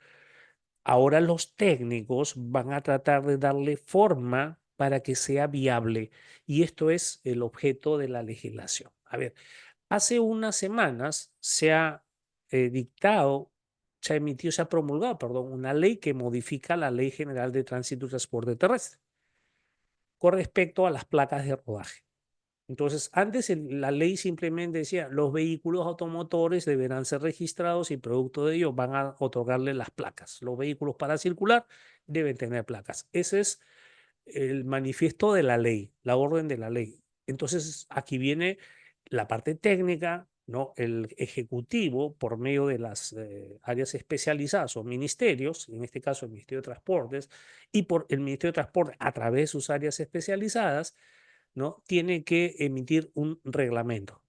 ahora los técnicos van a tratar de darle forma para que sea viable. Y esto es el objeto de la legislación. A ver, hace unas semanas se ha dictado, se ha emitido, se ha promulgado, perdón, una ley que modifica la Ley General de Tránsito y Transporte Terrestre con respecto a las placas de rodaje. Entonces, antes la ley simplemente decía, los vehículos automotores deberán ser registrados y producto de ello van a otorgarle las placas. Los vehículos para circular deben tener placas. Ese es el manifiesto de la ley, la orden de la ley. Entonces, aquí viene la parte técnica, ¿no? El ejecutivo, por medio de las áreas especializadas o ministerios, en este caso el Ministerio de Transportes, y por el Ministerio de Transporte a través de sus áreas especializadas, ¿no?, tiene que emitir un reglamento.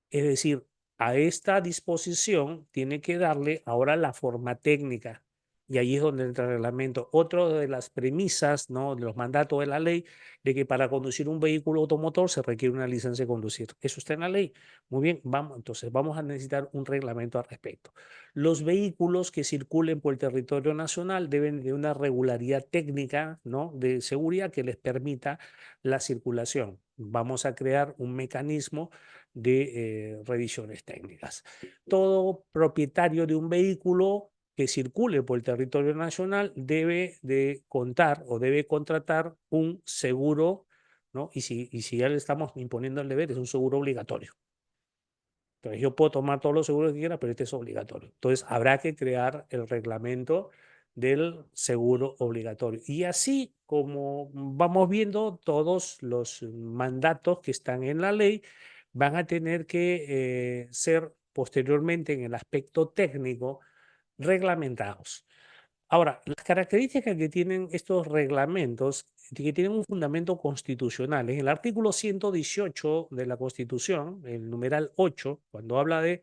Es decir, a esta disposición tiene que darle ahora la forma técnica. Y ahí es donde entra el reglamento. Otra de las premisas, ¿no?, de los mandatos de la ley, de que para conducir un vehículo automotor se requiere una licencia de conducir. Eso está en la ley. Muy bien, entonces vamos a necesitar un reglamento al respecto. Los vehículos que circulen por el territorio nacional deben de una regularidad técnica, ¿no?, de seguridad que les permita la circulación. Vamos a crear un mecanismo de revisiones técnicas. Todo propietario de un vehículo que circule por el territorio nacional debe de contar o debe contratar un seguro, ¿no? Y si ya le estamos imponiendo el deber, es un seguro obligatorio. Entonces yo puedo tomar todos los seguros que quiera, pero este es obligatorio. Entonces habrá que crear el reglamento del seguro obligatorio. Y así como vamos viendo, todos los mandatos que están en la ley van a tener que ser posteriormente en el aspecto técnico, reglamentados. Ahora, las características que tienen estos reglamentos, que tienen un fundamento constitucional, en el artículo 118 de la Constitución, el numeral 8, cuando habla de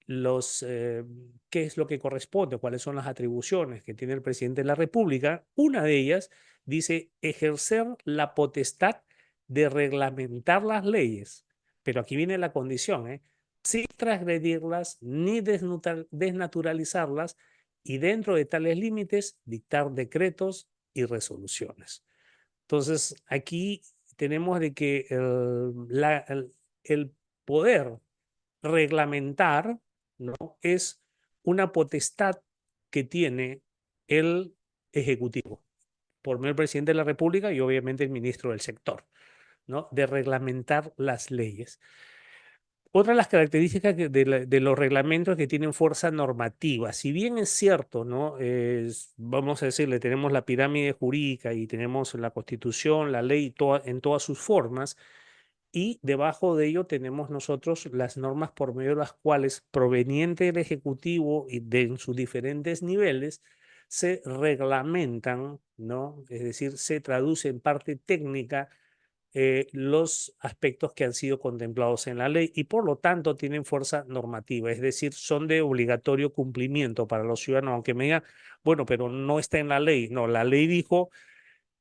qué es lo que corresponde, cuáles son las atribuciones que tiene el presidente de la República, una de ellas dice ejercer la potestad de reglamentar las leyes, pero aquí viene la condición, sin transgredirlas ni desnaturalizarlas y dentro de tales límites dictar decretos y resoluciones. Entonces, aquí tenemos de que el poder reglamentar, ¿no? Es una potestad que tiene el Ejecutivo, por medio del presidente de la República y obviamente el ministro del sector, ¿no? De reglamentar las leyes. Otra de las características de los reglamentos que tienen fuerza normativa, si bien es cierto, ¿no? Vamos a decirle, tenemos la pirámide jurídica y tenemos la Constitución, la ley en todas sus formas, y debajo de ello tenemos nosotros las normas por medio de las cuales, proveniente del Ejecutivo y en sus diferentes niveles, se reglamentan, ¿no? Es decir, se traduce en parte técnica los aspectos que han sido contemplados en la ley y por lo tanto tienen fuerza normativa, es decir, son de obligatorio cumplimiento para los ciudadanos, aunque me digan, bueno, pero no está en la ley. No, la ley dijo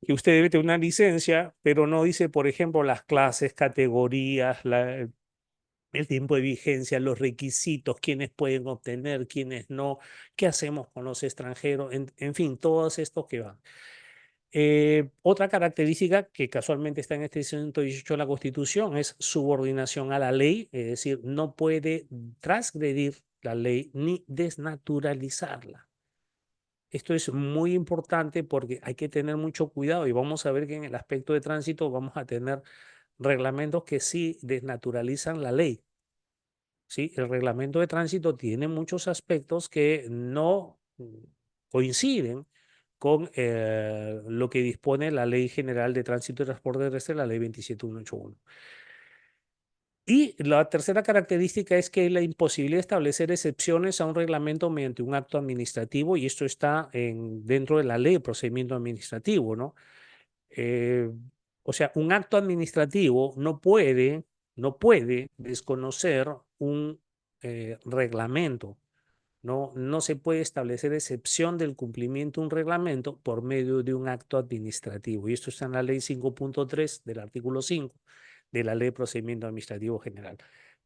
que usted debe tener una licencia, pero no dice, por ejemplo, las clases, categorías, el tiempo de vigencia, los requisitos, quiénes pueden obtener, quiénes no, qué hacemos con los extranjeros, en fin, todos estos que van. Otra característica que casualmente está en este 118 de la Constitución es subordinación a la ley, es decir, no puede transgredir la ley ni desnaturalizarla. Esto es muy importante porque hay que tener mucho cuidado y vamos a ver que en el aspecto de tránsito vamos a tener reglamentos que sí desnaturalizan la ley. ¿Sí? El reglamento de tránsito tiene muchos aspectos que no coinciden con lo que dispone la Ley General de Tránsito y Transporte Terrestre, la Ley 27181. Y la tercera característica es que la imposibilidad de establecer excepciones a un reglamento mediante un acto administrativo, y esto está dentro de la ley de procedimiento administrativo, ¿no? Eh, o sea, un acto administrativo no puede desconocer un reglamento. No se puede establecer excepción del cumplimiento de un reglamento por medio de un acto administrativo. Y esto está en la ley 5.3 del artículo 5 de la ley de procedimiento administrativo general.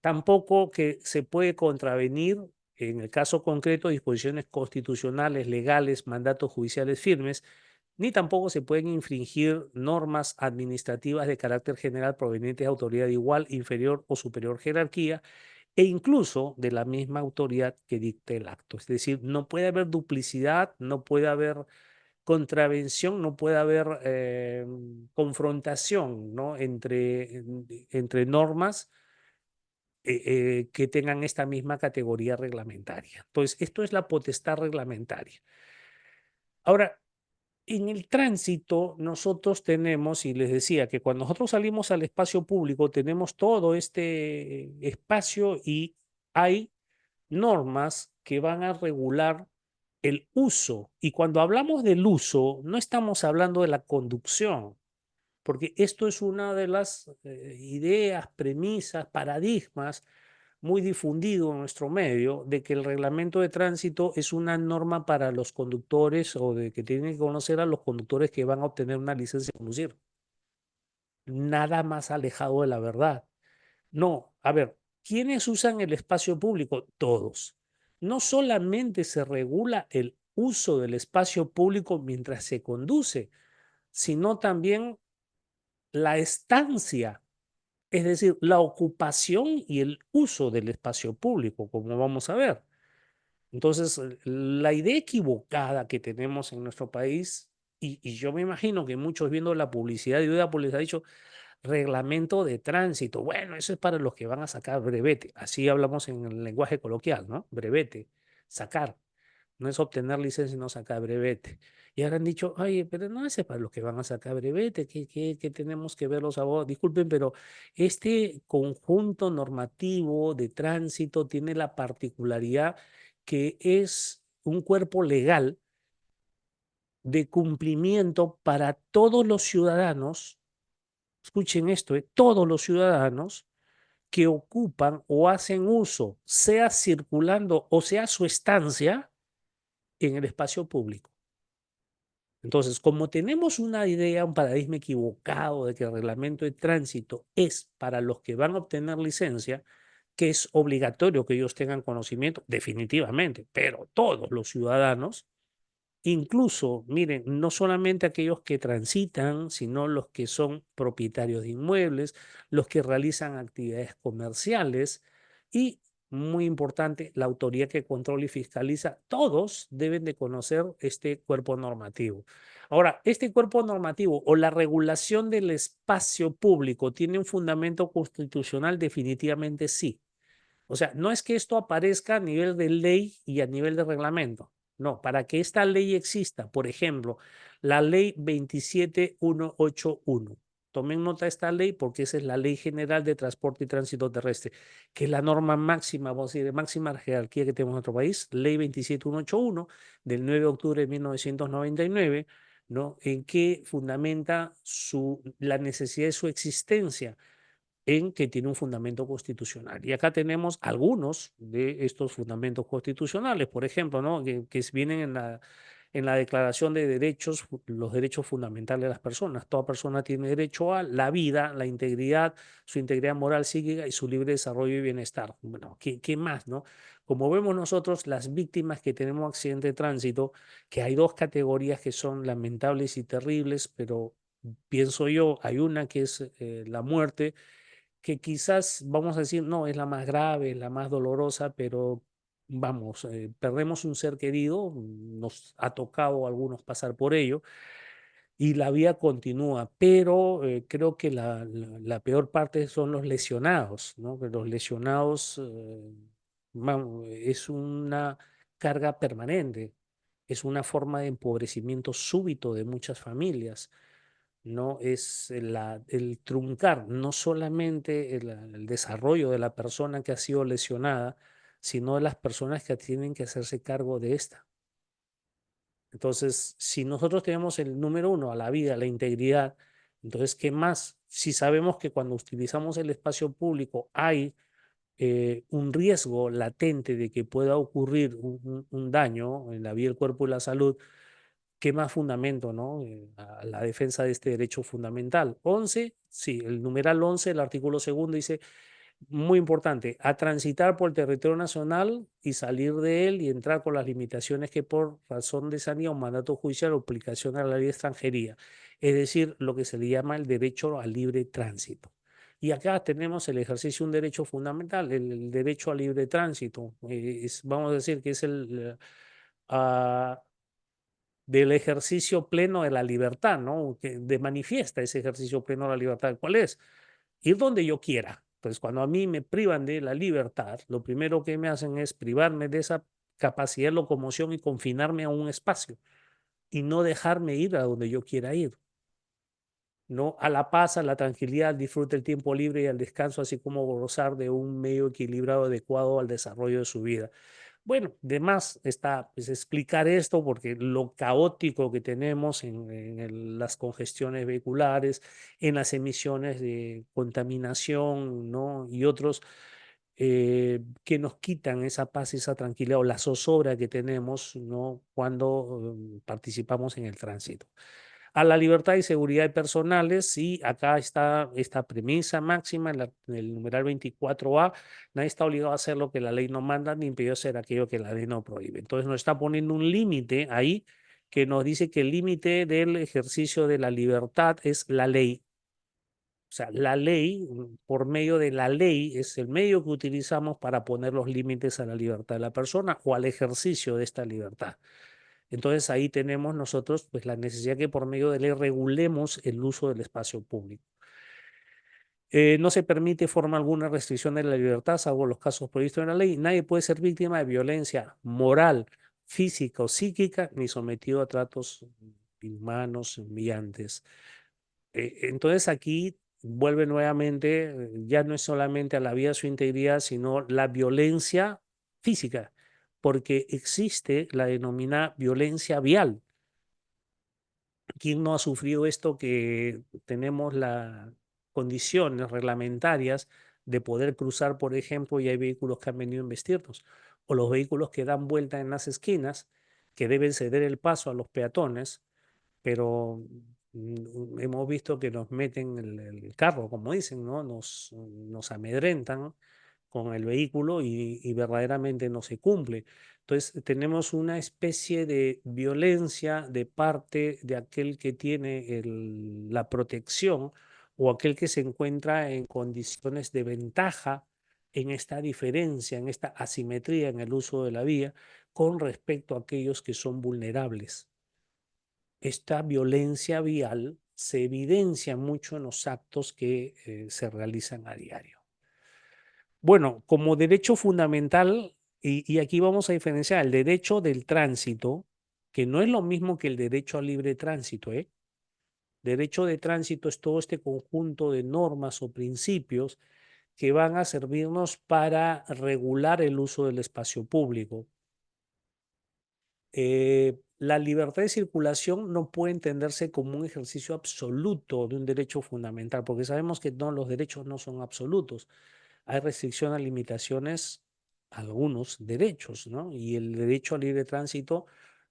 Tampoco que se puede contravenir, en el caso concreto, disposiciones constitucionales, legales, mandatos judiciales firmes, ni tampoco se pueden infringir normas administrativas de carácter general provenientes de autoridad de igual, inferior o superior jerarquía, e incluso de la misma autoridad que dicte el acto. Es decir, no puede haber duplicidad, no puede haber contravención, no puede haber confrontación, ¿no? entre normas que tengan esta misma categoría reglamentaria. Entonces, esto es la potestad reglamentaria. Ahora, en el tránsito, nosotros tenemos, y les decía que cuando nosotros salimos al espacio público, tenemos todo este espacio y hay normas que van a regular el uso. Y cuando hablamos del uso, no estamos hablando de la conducción, porque esto es una de las ideas, premisas, paradigmas muy difundido en nuestro medio de que el reglamento de tránsito es una norma para los conductores o de que tienen que conocer a los conductores que van a obtener una licencia de conducir. Nada más alejado de la verdad. No, a ver, ¿quiénes usan el espacio público? Todos. No solamente se regula el uso del espacio público mientras se conduce, sino también la estancia, es decir, la ocupación y el uso del espacio público, como vamos a ver. Entonces, la idea equivocada que tenemos en nuestro país, y yo me imagino que muchos viendo la publicidad y la publicidad ha dicho, reglamento de tránsito. Bueno, eso es para los que van a sacar brevete. Así hablamos en el lenguaje coloquial, ¿no? Brevete, sacar. No es obtener licencia, sino sacar brevete. Y ahora han dicho, oye, pero no es para los que van a sacar brevete, que tenemos que ver los abogados. Disculpen, pero este conjunto normativo de tránsito tiene la particularidad que es un cuerpo legal de cumplimiento para todos los ciudadanos, escuchen esto, todos los ciudadanos que ocupan o hacen uso, sea circulando o sea su estancia, en el espacio público. Entonces, como tenemos una idea, un paradigma equivocado de que el reglamento de tránsito es para los que van a obtener licencia, que es obligatorio que ellos tengan conocimiento, definitivamente, pero todos los ciudadanos, incluso, miren, no solamente aquellos que transitan, sino los que son propietarios de inmuebles, los que realizan actividades comerciales y, muy importante, la autoridad que controla y fiscaliza, todos deben de conocer este cuerpo normativo. Ahora, este cuerpo normativo o la regulación del espacio público tiene un fundamento constitucional, definitivamente sí. O sea, no es que esto aparezca a nivel de ley y a nivel de reglamento. No, para que esta ley exista, por ejemplo, la ley 27181. Tomen nota de esta ley porque esa es la Ley General de Transporte y Tránsito Terrestre, que es la norma máxima, vamos a decir, de máxima jerarquía que tenemos en nuestro país, Ley 27181 del 9 de octubre de 1999, ¿no? En que fundamenta la necesidad de su existencia en que tiene un fundamento constitucional. Y acá tenemos algunos de estos fundamentos constitucionales, por ejemplo, ¿no? que vienen en la Declaración de Derechos, los derechos fundamentales de las personas. Toda persona tiene derecho a la vida, la integridad, su integridad moral, psíquica y su libre desarrollo y bienestar. Bueno, ¿qué más, no? Como vemos nosotros, las víctimas que tenemos accidente de tránsito, que hay dos categorías que son lamentables y terribles, pero pienso yo, hay una que es la muerte, que quizás vamos a decir, no, es la más grave, la más dolorosa, pero vamos, perdemos un ser querido, nos ha tocado a algunos pasar por ello y la vida continúa, pero creo que la peor parte son los lesionados, ¿no? Que los lesionados es una carga permanente, es una forma de empobrecimiento súbito de muchas familias, ¿no? Es el truncar no solamente el desarrollo de la persona que ha sido lesionada, sino de las personas que tienen que hacerse cargo de esta. Entonces, si nosotros tenemos el número uno, a la vida, a la integridad, entonces, ¿qué más? Si sabemos que cuando utilizamos el espacio público hay un riesgo latente de que pueda ocurrir un daño en la vida, el cuerpo y la salud, ¿qué más fundamento, no? A la defensa de este derecho fundamental. 11, sí, el numeral 11, el artículo segundo dice, muy importante, a transitar por el territorio nacional y salir de él y entrar con las limitaciones que por razón de sanidad o mandato judicial o aplicación a la ley de extranjería, es decir, lo que se le llama el derecho al libre tránsito. Y acá tenemos el ejercicio de un derecho fundamental, el derecho al libre tránsito. Vamos a decir que es ah, del ejercicio pleno de la libertad, ¿no? Que de manifiesta ese ejercicio pleno de la libertad. ¿Cuál es? Ir donde yo quiera. Pues cuando a mí me privan de la libertad, lo primero que me hacen es privarme de esa capacidad de locomoción y confinarme a un espacio y no dejarme ir a donde yo quiera ir, ¿no? A la paz, a la tranquilidad, al disfrute del tiempo libre y al descanso, así como gozar de un medio equilibrado adecuado al desarrollo de su vida. Bueno, de más está pues, explicar esto porque lo caótico que tenemos en las congestiones vehiculares, en las emisiones de contaminación, ¿no? Y otros que nos quitan esa paz, esa tranquilidad o la zozobra que tenemos, ¿no? Cuando participamos en el tránsito. A la libertad y seguridad personales, y acá está esta premisa máxima en el numeral 24A, nadie está obligado a hacer lo que la ley no manda ni impedido hacer aquello que la ley no prohíbe. Entonces nos está poniendo un límite ahí que nos dice que el límite del ejercicio de la libertad es la ley. O sea, la ley, por medio de la ley, es el medio que utilizamos para poner los límites a la libertad de la persona o al ejercicio de esta libertad. Entonces ahí tenemos nosotros pues la necesidad que por medio de ley regulemos el uso del espacio público. No se permite forma alguna restricción de la libertad, salvo los casos previstos en la ley. Nadie puede ser víctima de violencia moral, física o psíquica, ni sometido a tratos inhumanos, humillantes. Entonces aquí vuelve nuevamente, ya no es solamente a la vida, su integridad, sino la violencia física. porque existe la denominada violencia vial. ¿Quién no ha sufrido esto que tenemos las condiciones reglamentarias de poder cruzar, por ejemplo, y hay vehículos que han venido a embestirnos, o los vehículos que dan vuelta en las esquinas, que deben ceder el paso a los peatones, pero hemos visto que nos meten el carro, como dicen, ¿no? Nos amedrentan con el vehículo y verdaderamente no se cumple. Entonces, tenemos una especie de violencia de parte de aquel que tiene la protección o aquel que se encuentra en condiciones de ventaja en esta diferencia, en esta asimetría en el uso de la vía con respecto a aquellos que son vulnerables. Esta violencia vial se evidencia mucho en los actos que se realizan a diario. Bueno, como derecho fundamental, y aquí vamos a diferenciar el derecho del tránsito, que no es lo mismo que el derecho al libre tránsito, ¿eh? Derecho de tránsito es todo este conjunto de normas o principios que van a servirnos para regular el uso del espacio público. La libertad de circulación no puede entenderse como un ejercicio absoluto de un derecho fundamental, porque sabemos que no, los derechos no son absolutos. Hay restricciones, limitaciones a algunos derechos, ¿no? Y el derecho al libre tránsito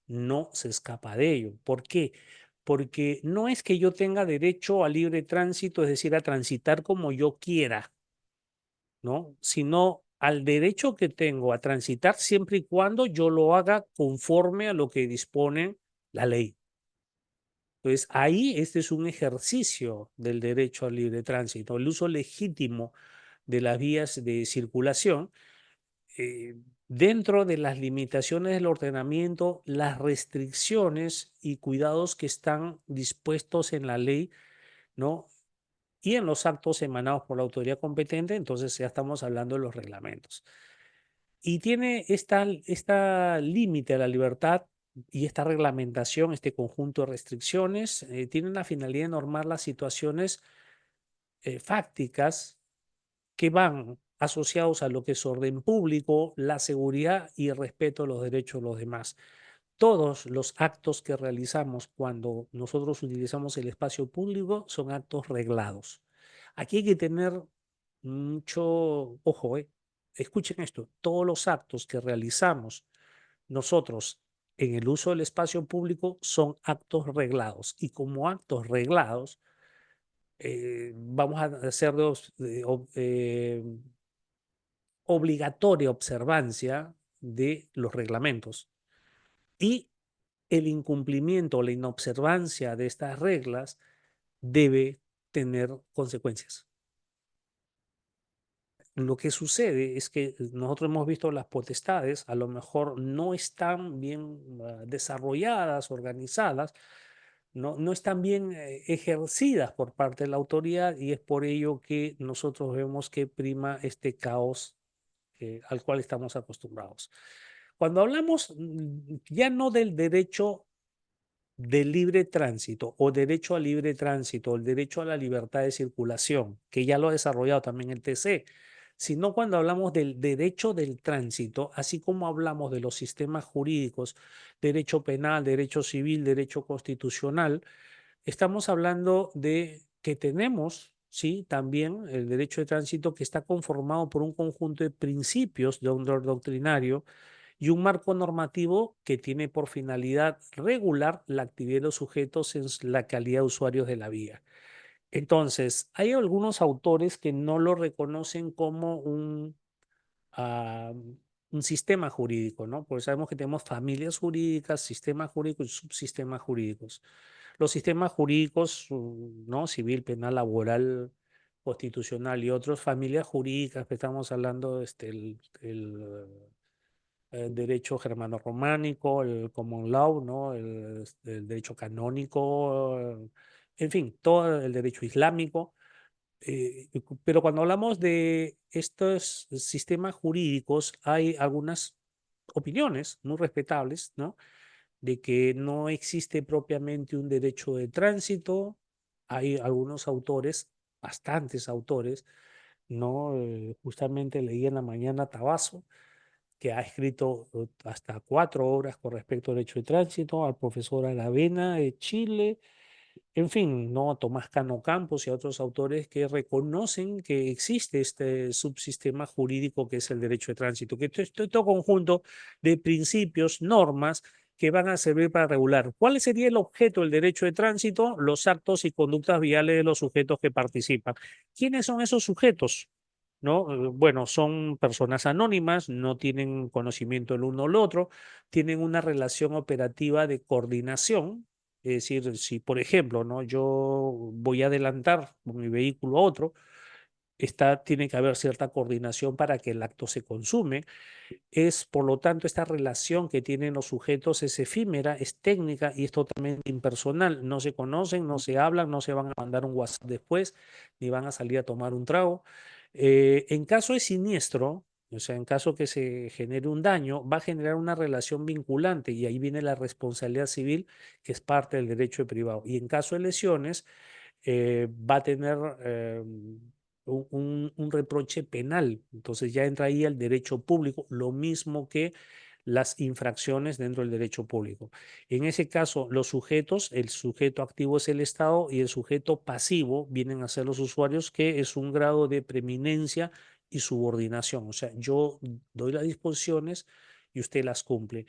no se escapa de ello. ¿Por qué? Porque no es que yo tenga derecho al libre tránsito, es decir, a transitar como yo quiera, ¿no? Sino al derecho que tengo a transitar siempre y cuando yo lo haga conforme a lo que dispone la ley. Entonces, ahí este es un ejercicio del derecho al libre tránsito, el uso legítimo de las vías de circulación eh, dentro de las limitaciones del ordenamiento, las restricciones y cuidados que están dispuestos en la ley, ¿no? Y en los actos emanados por la autoridad competente, entonces ya estamos hablando de los reglamentos. Y tiene esta límite a la libertad y esta reglamentación, este conjunto de restricciones, tiene la finalidad de normar las situaciones fácticas que van asociados a lo que es orden público, la seguridad y el respeto a los derechos de los demás. Todos los actos que realizamos cuando nosotros utilizamos el espacio público son actos reglados. Aquí hay que tener mucho ojo, ¿eh? Escuchen esto, todos los actos que realizamos nosotros en el uso del espacio público son actos reglados y como actos reglados vamos a hacer obligatoria observancia de los reglamentos y el incumplimiento o la inobservancia de estas reglas debe tener consecuencias. Lo que sucede es que nosotros hemos visto las potestades, a lo mejor no están bien desarrolladas, organizadas, no están bien ejercidas por parte de la autoridad y es por ello que nosotros vemos que prima este caos al cual estamos acostumbrados. Cuando hablamos ya no del derecho de libre tránsito o derecho al libre tránsito, o el derecho a la libertad de circulación, que ya lo ha desarrollado también el TC, sino cuando hablamos del derecho del tránsito, así como hablamos de los sistemas jurídicos, derecho penal, derecho civil, derecho constitucional, estamos hablando de que tenemos, sí, también el derecho de tránsito que está conformado por un conjunto de principios de orden doctrinario y un marco normativo que tiene por finalidad regular la actividad de los sujetos en la calidad de usuarios de la vía. Entonces, hay algunos autores que no lo reconocen como ah, un sistema jurídico, ¿no? Porque sabemos que tenemos familias jurídicas, sistemas jurídicos y subsistemas jurídicos. Los sistemas jurídicos, ¿no? Civil, penal, laboral, constitucional y otros, familias jurídicas, que estamos hablando, el derecho germano-románico, el common law, ¿no? El derecho canónico, en fin, todo el derecho islámico. Pero cuando hablamos de estos sistemas jurídicos, hay algunas opiniones muy respetables, ¿no? De que no existe propiamente un derecho de tránsito. Hay algunos autores, bastantes autores, ¿no? Justamente leí en la mañana Tabaso, que ha escrito hasta 4 obras con respecto al derecho de tránsito, al profesor Aravena de Chile, en fin, ¿no? A Tomás Cano Campos y a otros autores que reconocen que existe este subsistema jurídico que es el derecho de tránsito, que es todo conjunto de principios, normas que van a servir para regular. ¿Cuál sería el objeto del derecho de tránsito? Los actos y conductas viales de los sujetos que participan. ¿Quiénes son esos sujetos? ¿No? Bueno, son personas anónimas, no tienen conocimiento el uno del otro, tienen una relación operativa de coordinación. Es decir, si por ejemplo, ¿no? Yo voy a adelantar con mi vehículo a otro, tiene que haber cierta coordinación para que el acto se consume. Es, por lo tanto, esta relación que tienen los sujetos es efímera, es técnica y es totalmente impersonal. No se conocen, no se hablan, no se van a mandar un WhatsApp después, ni van a salir a tomar un trago. En caso de siniestro, o sea, en caso que se genere un daño, va a generar una relación vinculante y ahí viene la responsabilidad civil, que es parte del derecho de privado. Y en caso de lesiones, va a tener un reproche penal. Entonces ya entra ahí el derecho público, lo mismo que las infracciones dentro del derecho público. En ese caso, los sujetos, el sujeto activo es el Estado y el sujeto pasivo vienen a ser los usuarios, que es un grado de preeminencia y subordinación. O sea, yo doy las disposiciones y usted las cumple.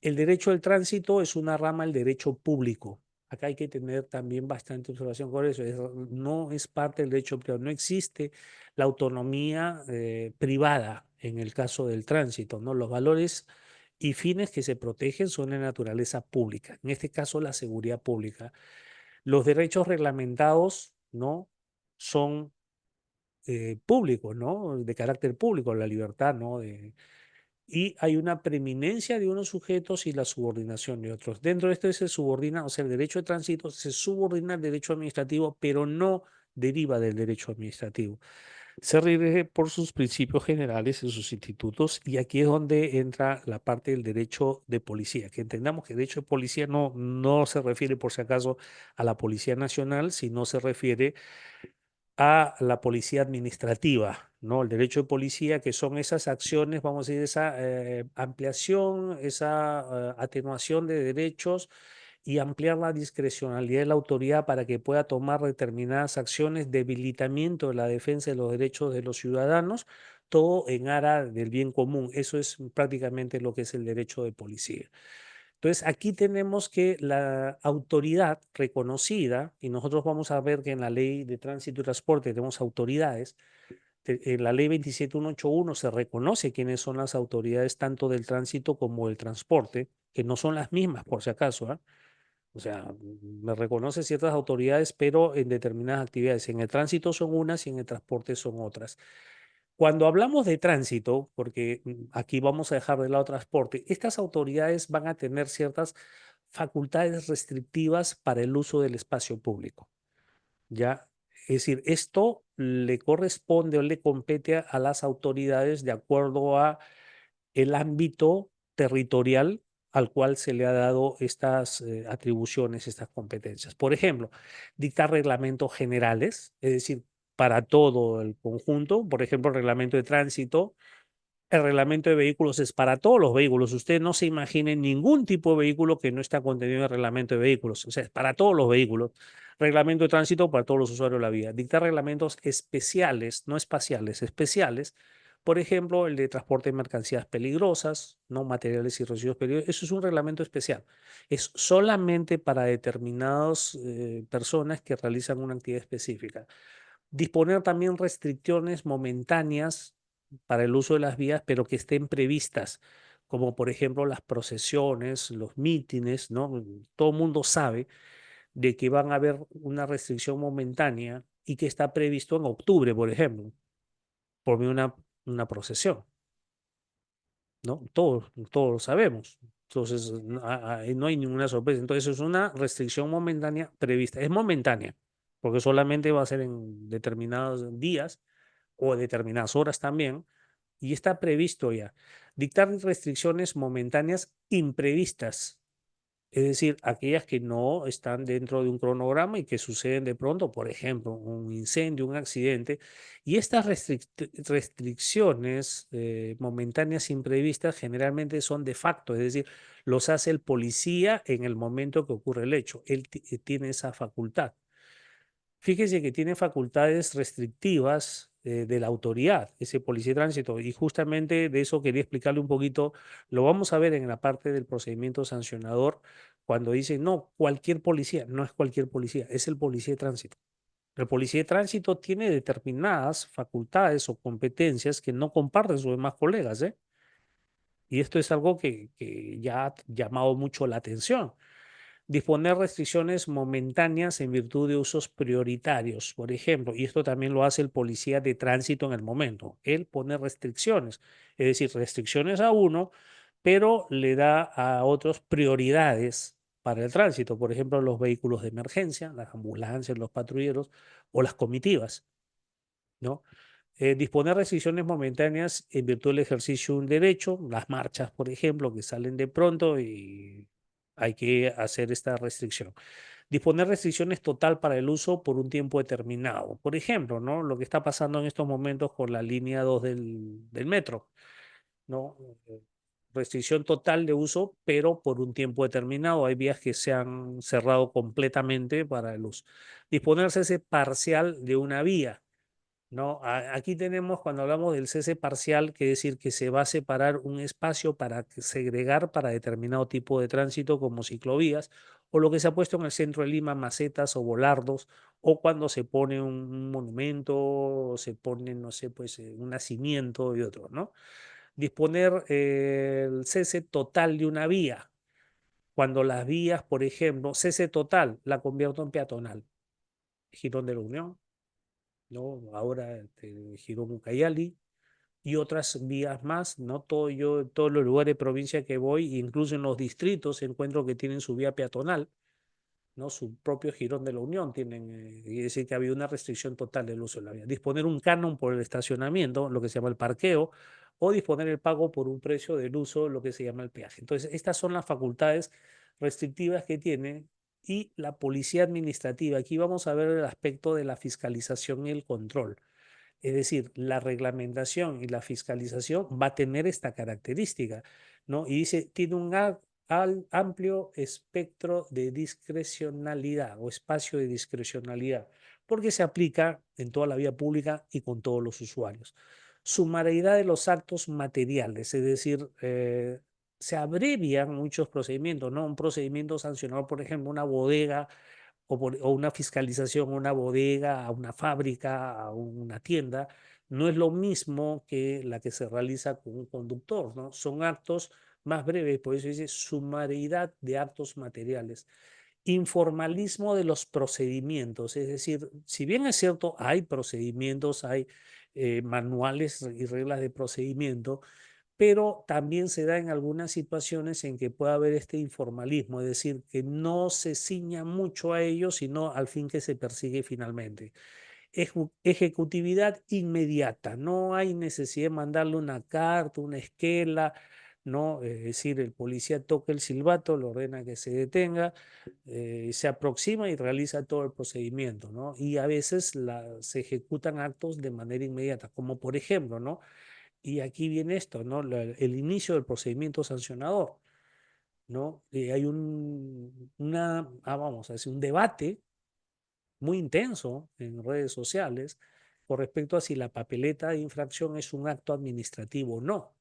El derecho del tránsito es una rama del derecho público. Acá hay que tener también bastante observación con eso. No es parte del derecho privado. No existe la autonomía privada en el caso del tránsito, ¿no? Los valores y fines que se protegen son de naturaleza pública. En este caso, la seguridad pública. Los derechos reglamentados, ¿no? Son públicos, ¿no? De carácter público, la libertad, ¿no? Y hay una preeminencia de unos sujetos y la subordinación de otros. Dentro de esto se subordina, o sea, el derecho de tránsito se subordina al derecho administrativo, pero no deriva del derecho administrativo. Se rige por sus principios generales y sus institutos, y aquí es donde entra la parte del derecho de policía, que entendamos que el derecho de policía no se refiere, por si acaso, a la Policía Nacional, sino se refiere a la policía administrativa, ¿no? El derecho de policía, que son esas acciones, vamos a decir, esa ampliación, esa atenuación de derechos y ampliar la discrecionalidad de la autoridad para que pueda tomar determinadas acciones, debilitamiento de la defensa de los derechos de los ciudadanos, todo en aras del bien común. Eso es prácticamente lo que es el derecho de policía. Entonces, aquí tenemos que la autoridad reconocida, y nosotros vamos a ver que en la ley de tránsito y transporte tenemos autoridades, en la ley 27181 se reconoce quiénes son las autoridades tanto del tránsito como del transporte, que no son las mismas, por si acaso, ¿ah? O sea, me reconoce ciertas autoridades, pero en determinadas actividades. En el tránsito son unas y en el transporte son otras. Cuando hablamos de tránsito, porque aquí vamos a dejar de lado transporte, estas autoridades van a tener ciertas facultades restrictivas para el uso del espacio público, ¿ya? Es decir, esto le corresponde o le compete a las autoridades de acuerdo a el ámbito territorial al cual se le ha dado estas atribuciones, estas competencias. Por ejemplo, dictar reglamentos generales, es decir, para todo el conjunto. Por ejemplo, el reglamento de tránsito, el reglamento de vehículos es para todos los vehículos. Usted no se imagine ningún tipo de vehículo que no está contenido en el reglamento de vehículos. O sea, es para todos los vehículos. Reglamento de tránsito para todos los usuarios de la vía. Dictar reglamentos especiales, no espaciales, especiales. Por ejemplo, el de transporte de mercancías peligrosas, no materiales y residuos peligrosos. Eso es un reglamento especial. Es solamente para determinadas personas que realizan una actividad específica. Disponer también restricciones momentáneas para el uso de las vías, pero que estén previstas, como por ejemplo las procesiones, los mítines, ¿no? Todo el mundo sabe de que van a haber una restricción momentánea y que está previsto en octubre, por ejemplo, por medio de una procesión, ¿no? Todos lo sabemos. Entonces, no hay ninguna sorpresa. Entonces, es una restricción momentánea prevista. Es momentánea, porque solamente va a ser en determinados días o determinadas horas también, y está previsto ya. Dictar restricciones momentáneas imprevistas. Es decir, aquellas que no están dentro de un cronograma y que suceden de pronto, por ejemplo, un incendio, un accidente, y estas restricciones momentáneas imprevistas generalmente son de facto, es decir, los hace el policía en el momento que ocurre el hecho. Él tiene esa facultad. Fíjese que tiene facultades restrictivas de la autoridad, ese policía de tránsito, y justamente de eso quería explicarle un poquito. Lo vamos a ver en la parte del procedimiento sancionador, cuando dice, no, cualquier policía, no es cualquier policía, es el policía de tránsito. El policía de tránsito tiene determinadas facultades o competencias que no comparten sus demás colegas, ¿eh? Y esto es algo que ya ha llamado mucho la atención. Disponer restricciones momentáneas en virtud de usos prioritarios, por ejemplo, y esto también lo hace el policía de tránsito en el momento. Él pone restricciones, es decir, restricciones a uno, pero le da a otros prioridades para el tránsito, por ejemplo, los vehículos de emergencia, las ambulancias, los patrulleros o las comitivas, ¿no? Disponer restricciones momentáneas en virtud del ejercicio de un derecho, las marchas, por ejemplo, que salen de pronto y hay que hacer esta restricción. Disponer restricciones total para el uso por un tiempo determinado. Por ejemplo, ¿no? Lo que está pasando en estos momentos con la línea 2 del metro, ¿no? Restricción total de uso, pero por un tiempo determinado. Hay vías que se han cerrado completamente para el uso. Disponer cese parcial de una vía. No, aquí tenemos cuando hablamos del cese parcial, que decir que se va a separar un espacio para segregar para determinado tipo de tránsito como ciclovías o lo que se ha puesto en el centro de Lima, macetas o volardos, o cuando se pone un monumento, o se pone, no sé, pues un nacimiento y otro, ¿no? Disponer el cese total de una vía. Cuando las vías, por ejemplo, cese total, la convierto en peatonal. Girón de la Unión, ¿no? Ahora Girón Ucayali y otras vías más, ¿no? Todos los lugares de provincia que voy, incluso en los distritos, encuentro que tienen su vía peatonal, ¿no? Su propio Girón de la Unión tienen, quiere decir que había una restricción total del uso de la vía. Disponer un canon por el estacionamiento, lo que se llama el parqueo, o disponer el pago por un precio del uso, lo que se llama el peaje. Entonces, estas son las facultades restrictivas que tiene y la policía administrativa. Aquí vamos a ver el aspecto de la fiscalización y el control. Es decir, la reglamentación y la fiscalización va a tener esta característica, ¿no? Y dice, tiene un amplio espectro de discrecionalidad o espacio de discrecionalidad, porque se aplica en toda la vía pública y con todos los usuarios. Sumariedad de los actos materiales, es decir, se abrevian muchos procedimientos, ¿no? Un procedimiento sancionador, por ejemplo, una bodega o una fiscalización a una bodega, a una fábrica, a una tienda, no es lo mismo que la que se realiza con un conductor, ¿no? Son actos más breves, por eso dice sumariedad de actos materiales. Informalismo de los procedimientos, es decir, si bien es cierto, hay procedimientos, hay manuales y reglas de procedimiento, pero también se da en algunas situaciones en que puede haber este informalismo, es decir, que no se ciña mucho a ello, sino al fin que se persigue finalmente. Ejecutividad inmediata, no hay necesidad de mandarle una carta, una esquela, ¿no? Es decir, el policía toca el silbato, le ordena que se detenga, se aproxima y realiza todo el procedimiento, ¿no? Y a veces se ejecutan actos de manera inmediata, como por ejemplo, ¿no? Y aquí viene esto, ¿no? El inicio del procedimiento sancionador, ¿no? Hay vamos a decir, un debate muy intenso en redes sociales con respecto a si la papeleta de infracción es un acto administrativo o no.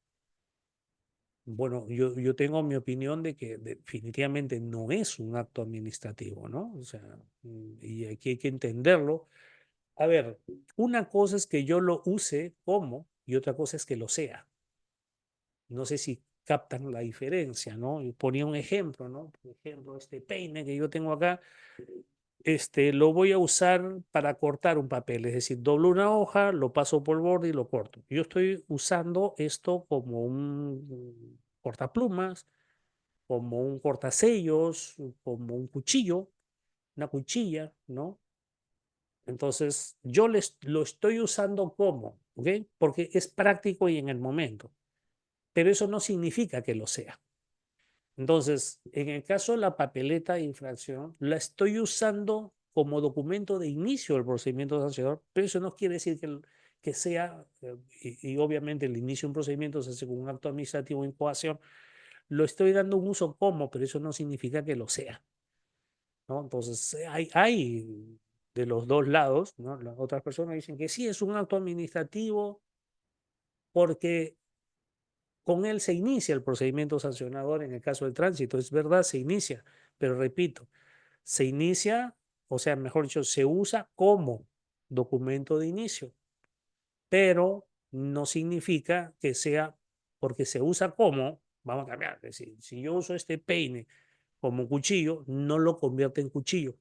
Bueno, yo tengo mi opinión de que definitivamente no es un acto administrativo, ¿no? O sea, y aquí hay que entenderlo. A ver, una cosa es que yo lo use como y otra cosa es que lo sea. No sé si captan la diferencia, ¿no? Y ponía un ejemplo, ¿no? Por ejemplo, este peine que yo tengo acá, lo voy a usar para cortar un papel, es decir, doblo una hoja, lo paso por el borde y lo corto. Yo estoy usando esto como un cortaplumas, como un cortasellos, como un cuchillo, una cuchilla, ¿no? Entonces, lo estoy usando como, ¿ok? Porque es práctico y en el momento, pero eso no significa que lo sea. Entonces, en el caso de la papeleta de infracción, la estoy usando como documento de inicio del procedimiento sancionador, pero eso no quiere decir que sea, y obviamente el inicio de un procedimiento se hace con un acto administrativo de incoación, lo estoy dando un uso como, pero eso no significa que lo sea, ¿no? Entonces, hay de los dos lados, ¿no? Las otras personas dicen que sí es un acto administrativo porque con él se inicia el procedimiento sancionador en el caso del tránsito. Es verdad, se inicia, pero repito, se inicia, o sea, mejor dicho, se usa como documento de inicio, pero no significa que sea porque se usa como, vamos a cambiar, es decir, si yo uso este peine como cuchillo, no lo convierte en cuchillo.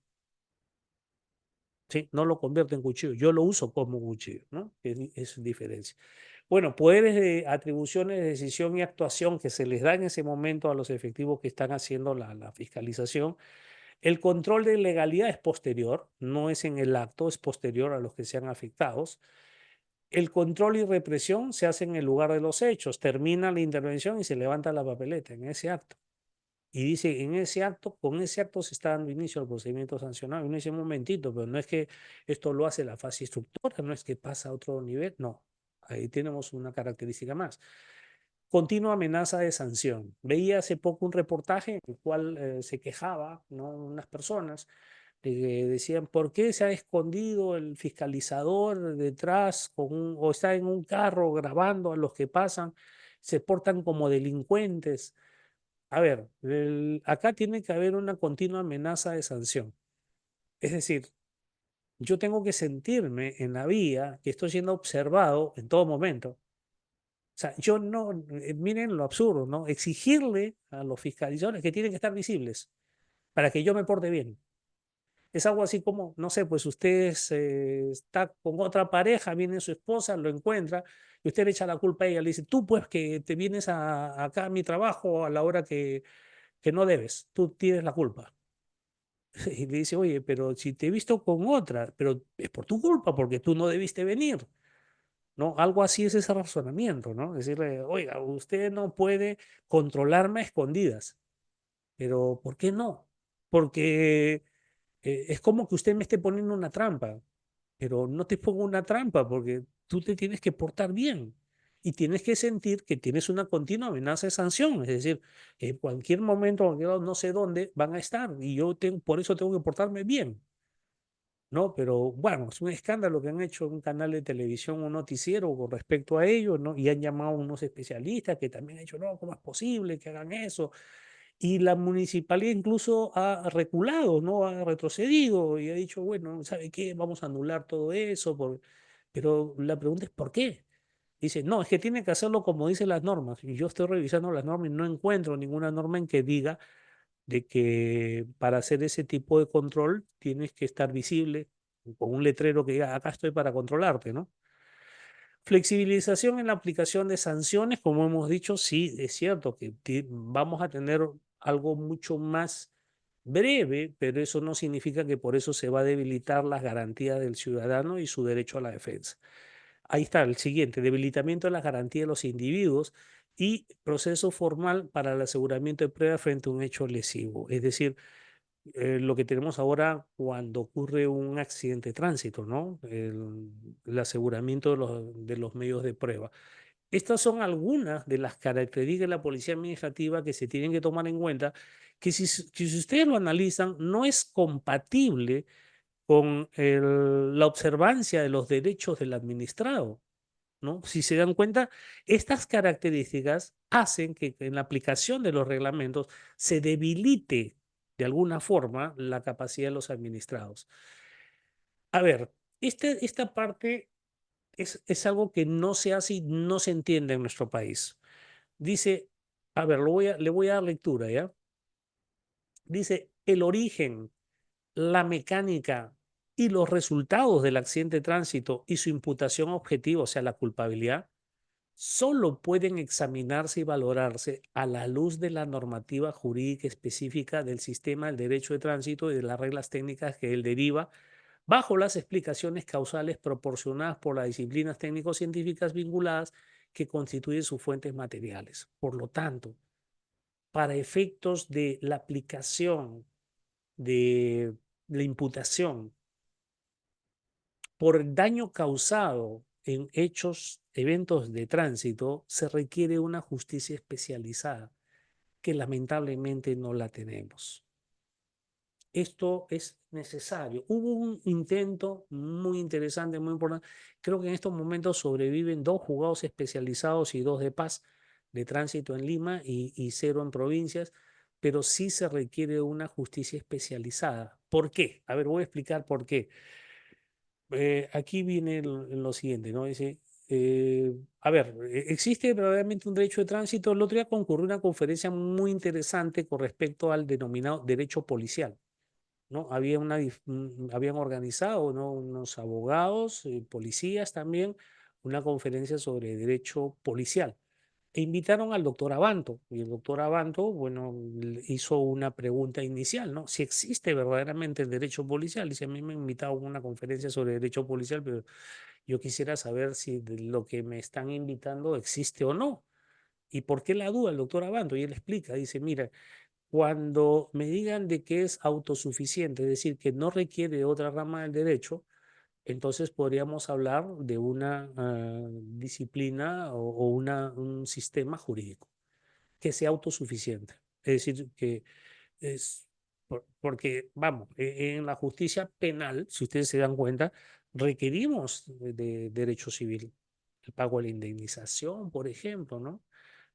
¿Sí? No lo convierte en cuchillo, yo lo uso como cuchillo, ¿no? Es diferencia. Bueno, poderes de atribuciones de decisión y actuación que se les da en ese momento a los efectivos que están haciendo la fiscalización. El control de legalidad es posterior, no es en el acto, es posterior a los que sean afectados. El control y represión se hace en el lugar de los hechos, termina la intervención y se levanta la papeleta en ese acto. Y dice, en ese acto, con ese acto se está dando inicio al procedimiento sancionado. Y uno dice, un momentito, pero no es que esto lo hace la fase instructora, no es que pasa a otro nivel, no. Ahí tenemos una característica más. Continua amenaza de sanción. Veía hace poco un reportaje en el cual se quejaba, ¿no? Unas personas de que decían, ¿por qué se ha escondido el fiscalizador detrás o está en un carro grabando a los que pasan? Se portan como delincuentes. A ver, acá tiene que haber una continua amenaza de sanción. Es decir, yo tengo que sentirme en la vía que estoy siendo observado en todo momento. O sea, yo no, miren lo absurdo, ¿no? Exigirle a los fiscalizadores que tienen que estar visibles para que yo me porte bien. Es algo así como, no sé, pues usted está con otra pareja, viene su esposa, lo encuentra y usted le echa la culpa a ella, le dice, tú pues que te vienes acá a mi trabajo a la hora que no debes, tú tienes la culpa. Y le dice, oye, pero si te he visto con otra, pero es por tu culpa, porque tú no debiste venir, ¿no? Algo así es ese razonamiento, ¿no? Decirle, oiga, usted no puede controlarme a escondidas, pero ¿por qué no? Porque es como que usted me esté poniendo una trampa, pero no te pongo una trampa porque tú te tienes que portar bien y tienes que sentir que tienes una continua amenaza de sanción. Es decir, en cualquier momento, cualquier lado, no sé dónde van a estar y yo tengo, por eso tengo que portarme bien. ¿No? Pero bueno, es un escándalo que han hecho un canal de televisión, un noticiero con respecto a ello, ¿no? Y han llamado a unos especialistas que también han dicho, no, ¿cómo es posible que hagan eso? Y la municipalidad incluso ha reculado, ¿no? Ha retrocedido y ha dicho, bueno, ¿sabe qué? Vamos a anular todo eso. Pero la pregunta es, ¿por qué? Dice, no, es que tiene que hacerlo como dicen las normas. Y yo estoy revisando las normas y no encuentro ninguna norma en que diga de que para hacer ese tipo de control tienes que estar visible con un letrero que diga, acá estoy para controlarte, ¿no? Flexibilización en la aplicación de sanciones, como hemos dicho, sí, es cierto que vamos a tener algo mucho más breve, pero eso no significa que por eso se va a debilitar las garantías del ciudadano y su derecho a la defensa. Ahí está el siguiente, debilitamiento de las garantías de los individuos y proceso formal para el aseguramiento de pruebas frente a un hecho lesivo. Es decir, lo que tenemos ahora cuando ocurre un accidente de tránsito, ¿no? El aseguramiento de los medios de prueba. Estas son algunas de las características de la policía administrativa que se tienen que tomar en cuenta, que si ustedes lo analizan, no es compatible con la observancia de los derechos del administrado. ¿No? Si se dan cuenta, estas características hacen que en la aplicación de los reglamentos se debilite de alguna forma la capacidad de los administrados. A ver, esta parte es algo que no se hace y no se entiende en nuestro país. Dice, a ver, le voy a dar lectura, ¿ya? Dice, el origen, la mecánica y los resultados del accidente de tránsito y su imputación objetiva, o sea, la culpabilidad, solo pueden examinarse y valorarse a la luz de la normativa jurídica específica del sistema del derecho de tránsito y de las reglas técnicas que él deriva, bajo las explicaciones causales proporcionadas por las disciplinas técnico-científicas vinculadas que constituyen sus fuentes materiales. Por lo tanto, para efectos de la aplicación de la imputación por daño causado en eventos de tránsito, se requiere una justicia especializada, que lamentablemente no la tenemos. Esto es necesario. Hubo un intento muy interesante, muy importante. Creo que en estos momentos sobreviven 2 juzgados especializados y 2 de paz de tránsito en Lima y 0 en provincias, pero sí se requiere una justicia especializada. ¿Por qué? A ver, voy a explicar por qué. Aquí viene lo siguiente, ¿no? Dice, a ver, existe verdaderamente un derecho de tránsito. El otro día concurrió una conferencia muy interesante con respecto al denominado derecho policial, ¿no? Habían organizado, ¿no?, unos abogados, policías también, una conferencia sobre derecho policial. E invitaron al doctor Abanto, y el doctor Abanto, bueno, hizo una pregunta inicial, ¿no? Si existe verdaderamente el derecho policial. Dice, a mí me han invitado a una conferencia sobre derecho policial, pero yo quisiera saber si de lo que me están invitando existe o no. ¿Y por qué la duda el doctor Abanto? Y él explica, dice, mira, cuando me digan de que es autosuficiente, es decir, que no requiere otra rama del derecho, entonces podríamos hablar de una disciplina o un sistema jurídico que sea autosuficiente. Es decir, que es porque, vamos, en la justicia penal, si ustedes se dan cuenta, requerimos de derecho civil, el pago de la indemnización, por ejemplo, ¿no?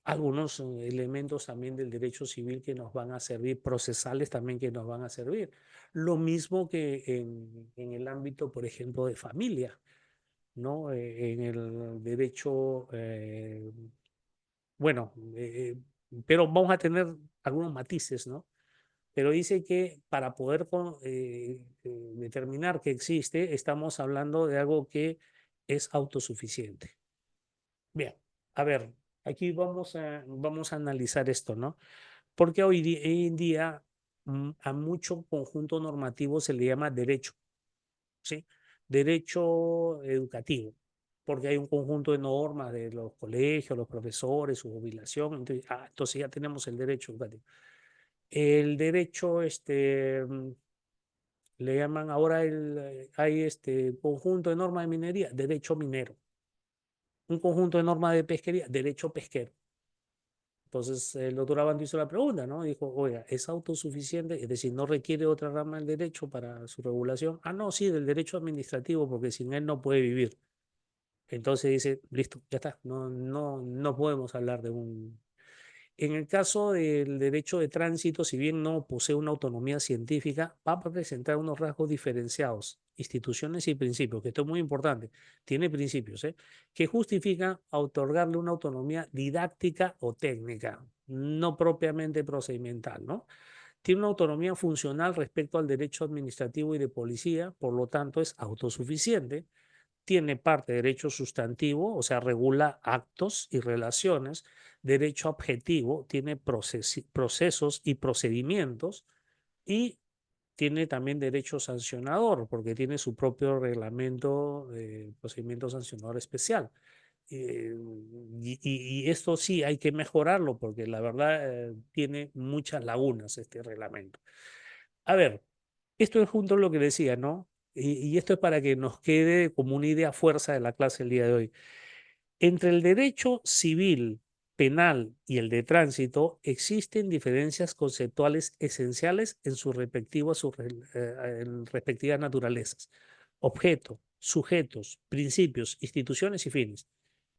Algunos elementos también del derecho civil que nos van a servir, procesales también que nos van a servir. Lo mismo que en el ámbito, por ejemplo, de familia, ¿no? En el derecho, bueno, pero vamos a tener algunos matices, ¿no? Pero dice que para poder determinar que existe, estamos hablando de algo que es autosuficiente. Bien, a ver, aquí vamos a analizar esto, ¿no? Porque hoy en día a mucho conjunto normativo se le llama derecho, ¿sí? Derecho educativo, porque hay un conjunto de normas de los colegios, los profesores, su jubilación, entonces ya tenemos el derecho educativo. El derecho, le llaman ahora, hay este conjunto de normas de minería, derecho minero. Un conjunto de normas de pesquería, derecho pesquero. Entonces, el doctor Abando hizo la pregunta, ¿no? Dijo, oiga, ¿es autosuficiente? Es decir, ¿no requiere otra rama del derecho para su regulación? Ah, no, sí, del derecho administrativo, porque sin él no puede vivir. Entonces dice, listo, ya está, no podemos hablar de un... En el caso del derecho de tránsito, si bien no posee una autonomía científica, va a presentar unos rasgos diferenciados, instituciones y principios, que esto es muy importante. Tiene principios, ¿eh?, que justifican otorgarle una autonomía didáctica o técnica, no propiamente procedimental, ¿no? Tiene una autonomía funcional respecto al derecho administrativo y de policía, por lo tanto es autosuficiente. Tiene parte de derecho sustantivo, o sea, regula actos y relaciones. Derecho objetivo, tiene procesos y procedimientos. Y tiene también derecho sancionador, porque tiene su propio reglamento de procedimiento sancionador especial. Eh, y esto sí hay que mejorarlo, porque la verdad tiene muchas lagunas este reglamento. A ver, esto es junto a lo que decía, ¿no? Y esto es para que nos quede como una idea fuerza de la clase el día de hoy. Entre el derecho civil, penal y el de tránsito existen diferencias conceptuales esenciales en sus en respectivas naturalezas: objeto, sujetos, principios, instituciones y fines.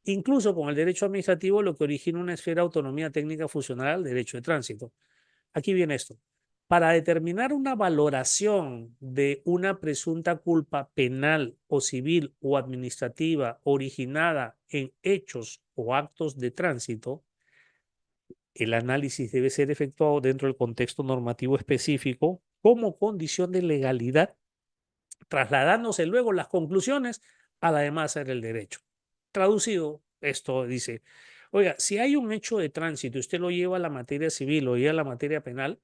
Incluso con el derecho administrativo, lo que origina una esfera de autonomía técnica funcional al derecho de tránsito. Aquí viene esto. Para determinar una valoración de una presunta culpa penal o civil o administrativa originada en hechos o actos de tránsito, el análisis debe ser efectuado dentro del contexto normativo específico como condición de legalidad, trasladándose luego las conclusiones a la demás área del derecho. Traducido, esto dice, oiga, si hay un hecho de tránsito y usted lo lleva a la materia civil o lleva a la materia penal,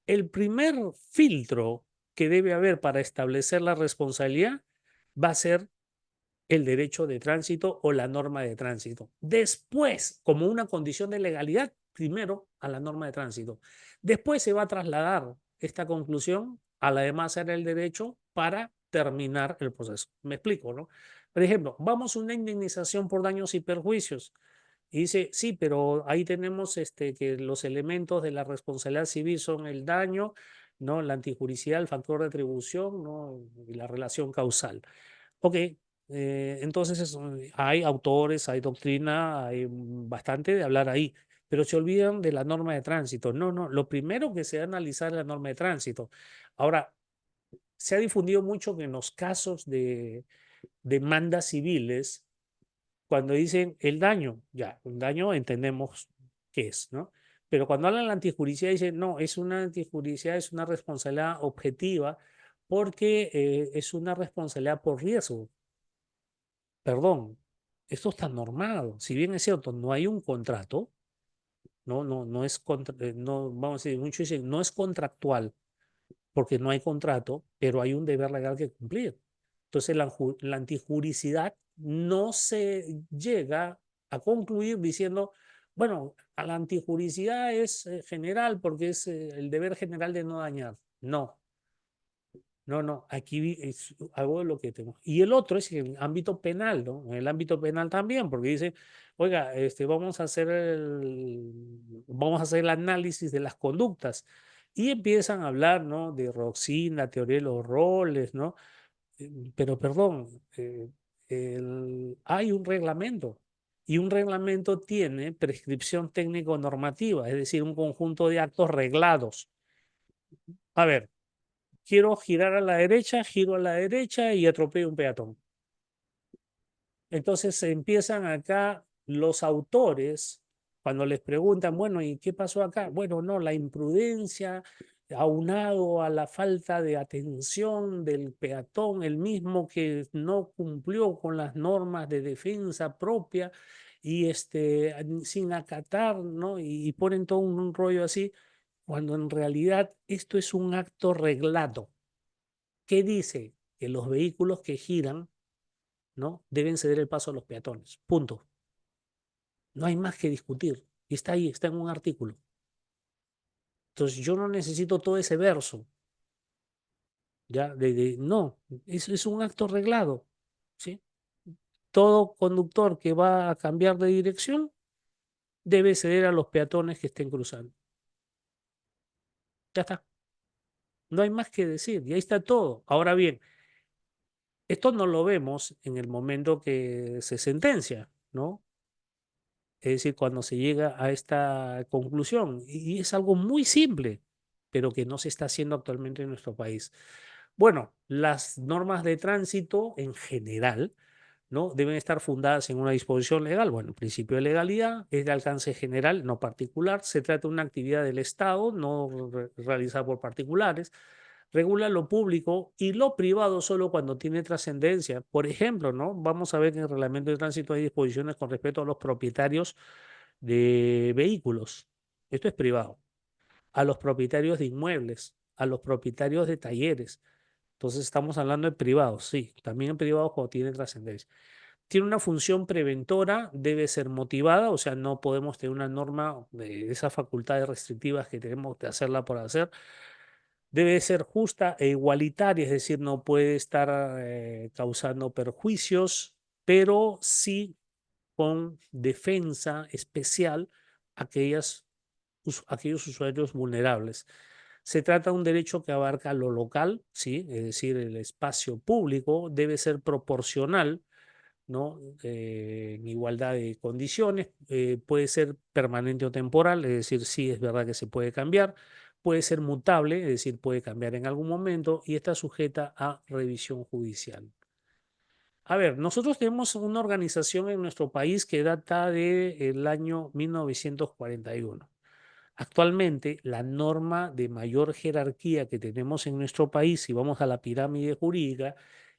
el primer filtro que debe haber para establecer la responsabilidad va a ser el derecho de tránsito o la norma de tránsito. Después, como una condición de legalidad, primero a la norma de tránsito. Después se va a trasladar esta conclusión a la demás área del derecho para terminar el proceso. Me explico, ¿no? Por ejemplo, vamos a una indemnización por daños y perjuicios. Y dice, sí, pero ahí tenemos que los elementos de la responsabilidad civil son el daño, ¿no? La antijuricidad, el factor de atribución, ¿no? Y la relación causal. Ok, entonces hay autores, hay doctrina, hay bastante de hablar ahí, pero se olvidan de la norma de tránsito. No, no, lo primero que se va a analizar es la norma de tránsito. Ahora, se ha difundido mucho que en los casos de demandas civiles, cuando dicen el daño, ya, un daño entendemos qué es, ¿no? Pero cuando hablan de la antijuricidad, dicen, no, es una antijuricidad, es una responsabilidad objetiva porque es una responsabilidad por riesgo. Perdón, esto está normado. Si bien es cierto, no hay un contrato, no es no, vamos a decir, muchos dicen, no es contractual porque no hay contrato, pero hay un deber legal que cumplir. Entonces, la antijuricidad no se llega a concluir diciendo, bueno, a la antijuricidad es general porque es el deber general de no dañar. No, no, no, aquí es algo de lo que tenemos. Y el otro es en el ámbito penal, ¿no? En el ámbito penal también, porque dice, oiga, vamos a hacer el análisis de las conductas. Y empiezan a hablar, ¿no? De Roxin, la teoría de los roles, ¿no? Pero perdón, hay un reglamento. Y un reglamento tiene prescripción técnico-normativa, es decir, un conjunto de actos reglados. A ver, quiero girar a la derecha, giro a la derecha y atropello un peatón. Entonces se empiezan acá los autores, cuando les preguntan, bueno, ¿y qué pasó acá? Bueno, no, la imprudencia aunado a la falta de atención del peatón, el mismo que no cumplió con las normas de defensa propia y sin acatar, ¿no? Y ponen todo un rollo así, cuando en realidad esto es un acto reglado. ¿Qué dice? Que los vehículos que giran, ¿no? Deben ceder el paso a los peatones. Punto. No hay más que discutir. Y está ahí, está en un artículo. Entonces yo no necesito todo ese verso, ¿ya? No, es un acto reglado, ¿sí? Todo conductor que va a cambiar de dirección debe ceder a los peatones que estén cruzando. Ya está. No hay más que decir. Y ahí está todo. Ahora bien, esto no lo vemos en el momento que se sentencia, ¿no? Es decir, cuando se llega a esta conclusión. Y es algo muy simple, pero que no se está haciendo actualmente en nuestro país. Bueno, las normas de tránsito en general, ¿no? Deben estar fundadas en una disposición legal. Bueno, el principio de legalidad es de alcance general, no particular. Se trata de una actividad del Estado, no realizada por particulares. Regula lo público y lo privado solo cuando tiene trascendencia. Por ejemplo, ¿no? Vamos a ver que en el reglamento de tránsito hay disposiciones con respecto a los propietarios de vehículos. Esto es privado. A los propietarios de inmuebles, a los propietarios de talleres. Entonces estamos hablando de privados, sí, también en privados cuando tiene trascendencia. Tiene una función preventora, debe ser motivada, o sea, no podemos tener una norma de esas facultades restrictivas que tenemos de hacerla por hacer. Debe ser justa e igualitaria, es decir, no puede estar causando perjuicios, pero sí con defensa especial a aquellos usuarios vulnerables. Se trata de un derecho que abarca lo local, ¿sí? Es decir, el espacio público debe ser proporcional, ¿no? En igualdad de condiciones, puede ser permanente o temporal, es decir, sí es verdad que se puede cambiar, puede ser mutable, es decir, puede cambiar en algún momento y está sujeta a revisión judicial. A ver, nosotros tenemos una organización en nuestro país que data del año 1941. Actualmente, la norma de mayor jerarquía que tenemos en nuestro país, si vamos a la pirámide jurídica,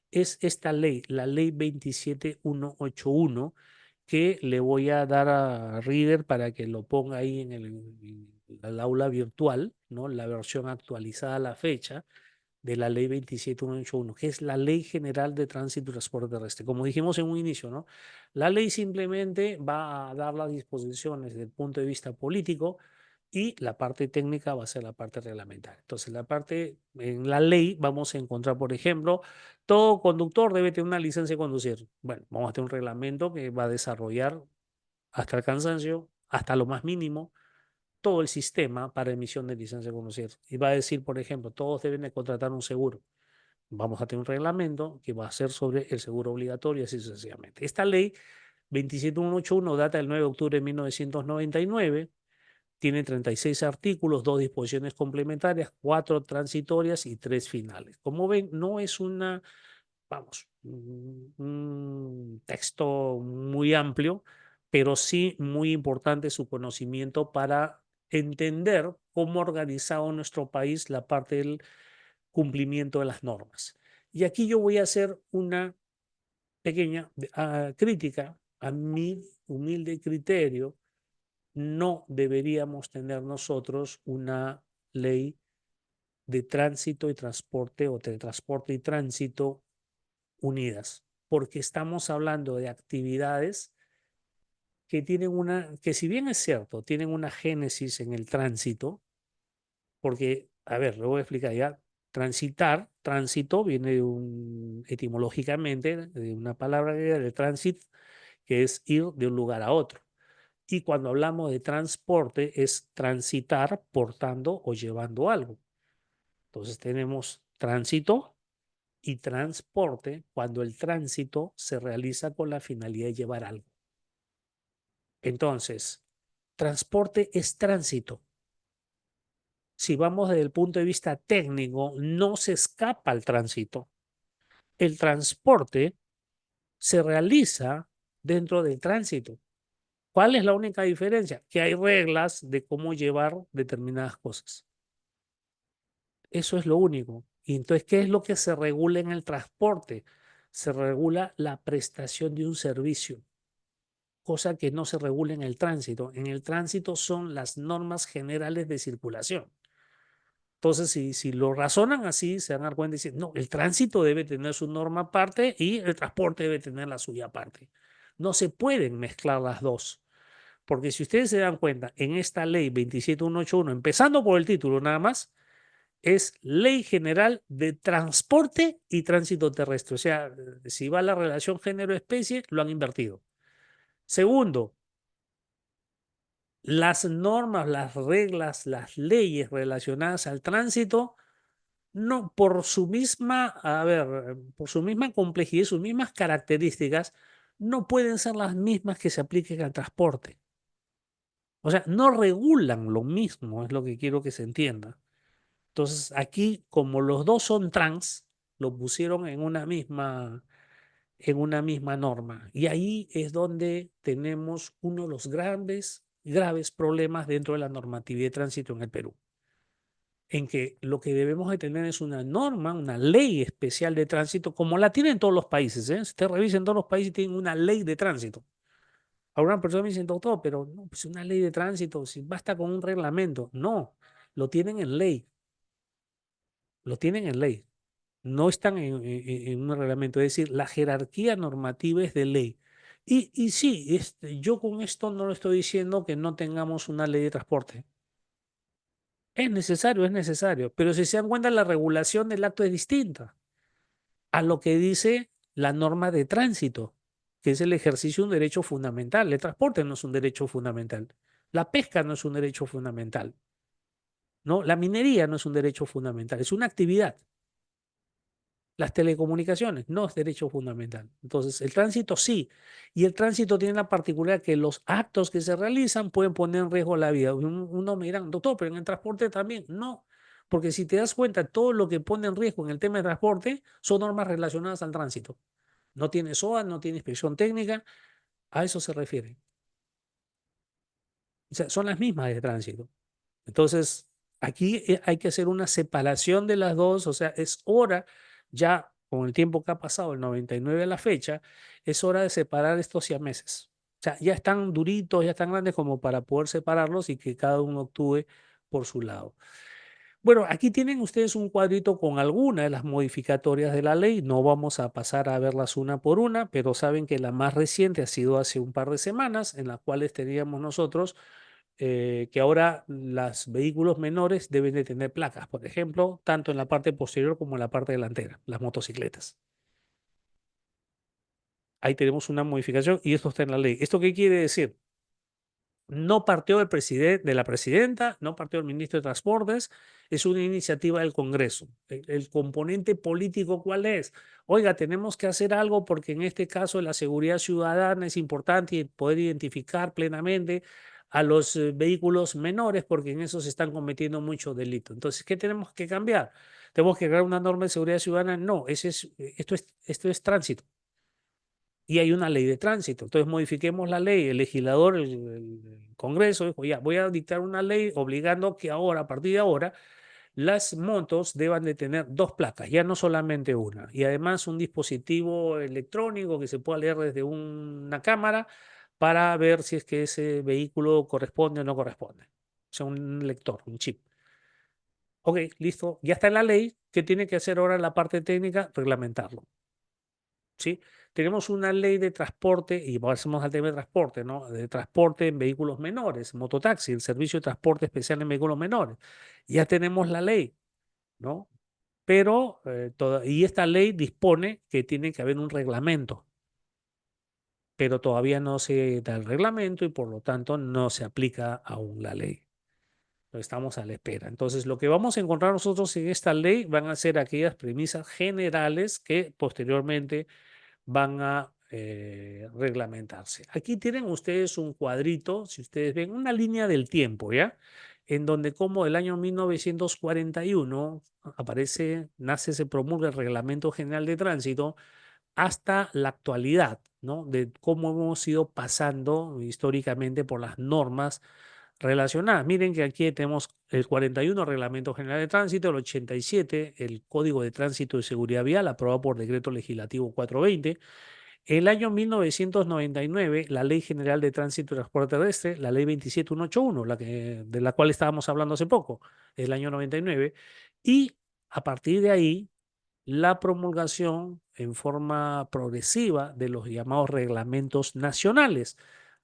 es esta ley, la ley 27181, que le voy a dar a Reader para que lo ponga ahí en el aula virtual, ¿no? La versión actualizada a la fecha de la ley 27181, que es la Ley General de Tránsito y Transporte Terrestre. Como dijimos en un inicio, ¿no? La ley simplemente va a dar las disposiciones desde el punto de vista político y la parte técnica va a ser la parte reglamentaria. Entonces, en la ley vamos a encontrar, por ejemplo, todo conductor debe tener una licencia de conducir. Bueno, vamos a tener un reglamento que va a desarrollar hasta el cansancio, hasta lo más mínimo, todo el sistema para emisión de licencia de conducir. Y va a decir, por ejemplo, todos deben de contratar un seguro. Vamos a tener un reglamento que va a ser sobre el seguro obligatorio y así sucesivamente. Esta ley 27181 data del 9 de octubre de 1999, tiene 36 artículos, 2 disposiciones complementarias, 4 transitorias y 3 finales. Como ven, no es un texto muy amplio, pero sí muy importante su conocimiento para entender cómo ha organizado nuestro país la parte del cumplimiento de las normas. Y aquí yo voy a hacer una pequeña crítica a mi humilde criterio. No deberíamos tener nosotros una ley de tránsito y transporte o de transporte y tránsito unidas, porque estamos hablando de actividades que si bien es cierto, tienen una génesis en el tránsito, porque, a ver, lo voy a explicar ya. Tránsito viene etimológicamente de una palabra griega de transit, que es ir de un lugar a otro. Y cuando hablamos de transporte es transitar portando o llevando algo. Entonces tenemos tránsito y transporte cuando el tránsito se realiza con la finalidad de llevar algo. Entonces, transporte es tránsito. Si vamos desde el punto de vista técnico, no se escapa al tránsito. El transporte se realiza dentro del tránsito. ¿Cuál es la única diferencia? Que hay reglas de cómo llevar determinadas cosas. Eso es lo único. Y entonces, ¿qué es lo que se regula en el transporte? Se regula la prestación de un servicio, cosa que no se regula en el tránsito. En el tránsito son las normas generales de circulación. Entonces, si lo razonan así, se van a dar cuenta y dicen, no, el tránsito debe tener su norma aparte y el transporte debe tener la suya aparte. No se pueden mezclar las dos. Porque si ustedes se dan cuenta, en esta ley 27181, empezando por el título nada más, es Ley General de Transporte y Tránsito Terrestre. O sea, si va la relación género-especie, lo han invertido. Segundo, las normas, las reglas, las leyes relacionadas al tránsito, no, por su misma complejidad y sus mismas características, no pueden ser las mismas que se apliquen al transporte. O sea, no regulan lo mismo, es lo que quiero que se entienda. Entonces, aquí, como los dos son trans, lo pusieron en una misma norma. Y ahí es donde tenemos uno de los graves problemas dentro de la normatividad de tránsito en el Perú. En que lo que debemos de tener es una norma, una ley especial de tránsito, como la tienen todos los países. ¿Eh? Si usted revisa en todos los países, tienen una ley de tránsito. Algunas personas me dicen, doctor, pero no, pues una ley de tránsito, si basta con un reglamento. No, lo tienen en ley, lo tienen en ley. No están en un reglamento, es decir, la jerarquía normativa es de ley. Y sí, yo con esto no lo estoy diciendo que no tengamos una ley de transporte. Es necesario, pero si se dan cuenta, la regulación del acto es distinta a lo que dice la norma de tránsito, que es el ejercicio de un derecho fundamental. El transporte no es un derecho fundamental. La pesca no es un derecho fundamental. ¿No? La minería no es un derecho fundamental, es una actividad. Las telecomunicaciones no es derecho fundamental. Entonces, el tránsito sí. Y el tránsito tiene la particularidad que los actos que se realizan pueden poner en riesgo la vida. Uno me dirá, doctor, pero en el transporte también. No, porque si te das cuenta, todo lo que pone en riesgo en el tema de transporte son normas relacionadas al tránsito. No tiene SOA, no tiene inspección técnica, a eso se refiere. O sea, son las mismas de tránsito. Entonces, aquí hay que hacer una separación de las dos, o sea, es hora, ya con el tiempo que ha pasado, el 99 a la fecha, es hora de separar estos siameses. O sea, ya están duritos, ya están grandes como para poder separarlos y que cada uno actúe por su lado. Bueno, aquí tienen ustedes un cuadrito con algunas de las modificatorias de la ley. No vamos a pasar a verlas una por una, pero saben que la más reciente ha sido hace un par de semanas, en las cuales teníamos nosotros que ahora los vehículos menores deben de tener placas, por ejemplo, tanto en la parte posterior como en la parte delantera, las motocicletas. Ahí tenemos una modificación y esto está en la ley. ¿Esto qué quiere decir? No partió del presidente, de la presidenta, no partió del ministro de Transportes, es una iniciativa del Congreso. El componente político, ¿cuál es? Oiga, tenemos que hacer algo porque en este caso la seguridad ciudadana es importante y poder identificar plenamente a los vehículos menores porque en eso se están cometiendo muchos delitos. Entonces, ¿qué tenemos que cambiar? ¿Tenemos que crear una norma de seguridad ciudadana? No, esto es tránsito y hay una ley de tránsito. Entonces modifiquemos la ley. El legislador, el Congreso dijo, ya, voy a dictar una ley obligando que ahora, a partir de ahora, las motos deban de tener dos placas, ya no solamente una. Y además un dispositivo electrónico que se pueda leer desde una cámara para ver si es que ese vehículo corresponde o no corresponde. O sea, un lector, un chip. Ok, listo, ya está en la ley. ¿Qué tiene que hacer ahora la parte técnica? Reglamentarlo. ¿Sí? Tenemos una ley de transporte, y pasamos al tema de transporte, ¿no? De transporte en vehículos menores, mototaxi, el servicio de transporte especial en vehículos menores. Ya tenemos la ley, ¿no? Pero, y esta ley dispone que tiene que haber un reglamento, pero todavía no se da el reglamento y por lo tanto no se aplica aún la ley. Estamos a la espera. Entonces, lo que vamos a encontrar nosotros en esta ley van a ser aquellas premisas generales que posteriormente van a reglamentarse. Aquí tienen ustedes un cuadrito, si ustedes ven, una línea del tiempo, ¿ya? En donde como el año 1941 aparece, nace, se promulga el Reglamento General de Tránsito hasta la actualidad, ¿no? De cómo hemos ido pasando históricamente por las normas relacionadas. Miren que aquí tenemos el 41, Reglamento General de Tránsito, el 87, el Código de Tránsito y Seguridad Vial, aprobado por Decreto Legislativo 420, el año 1999, la Ley General de Tránsito y Transporte Terrestre, la Ley 27181, de la cual estábamos hablando hace poco, el año 99, y a partir de ahí, la promulgación en forma progresiva de los llamados reglamentos nacionales.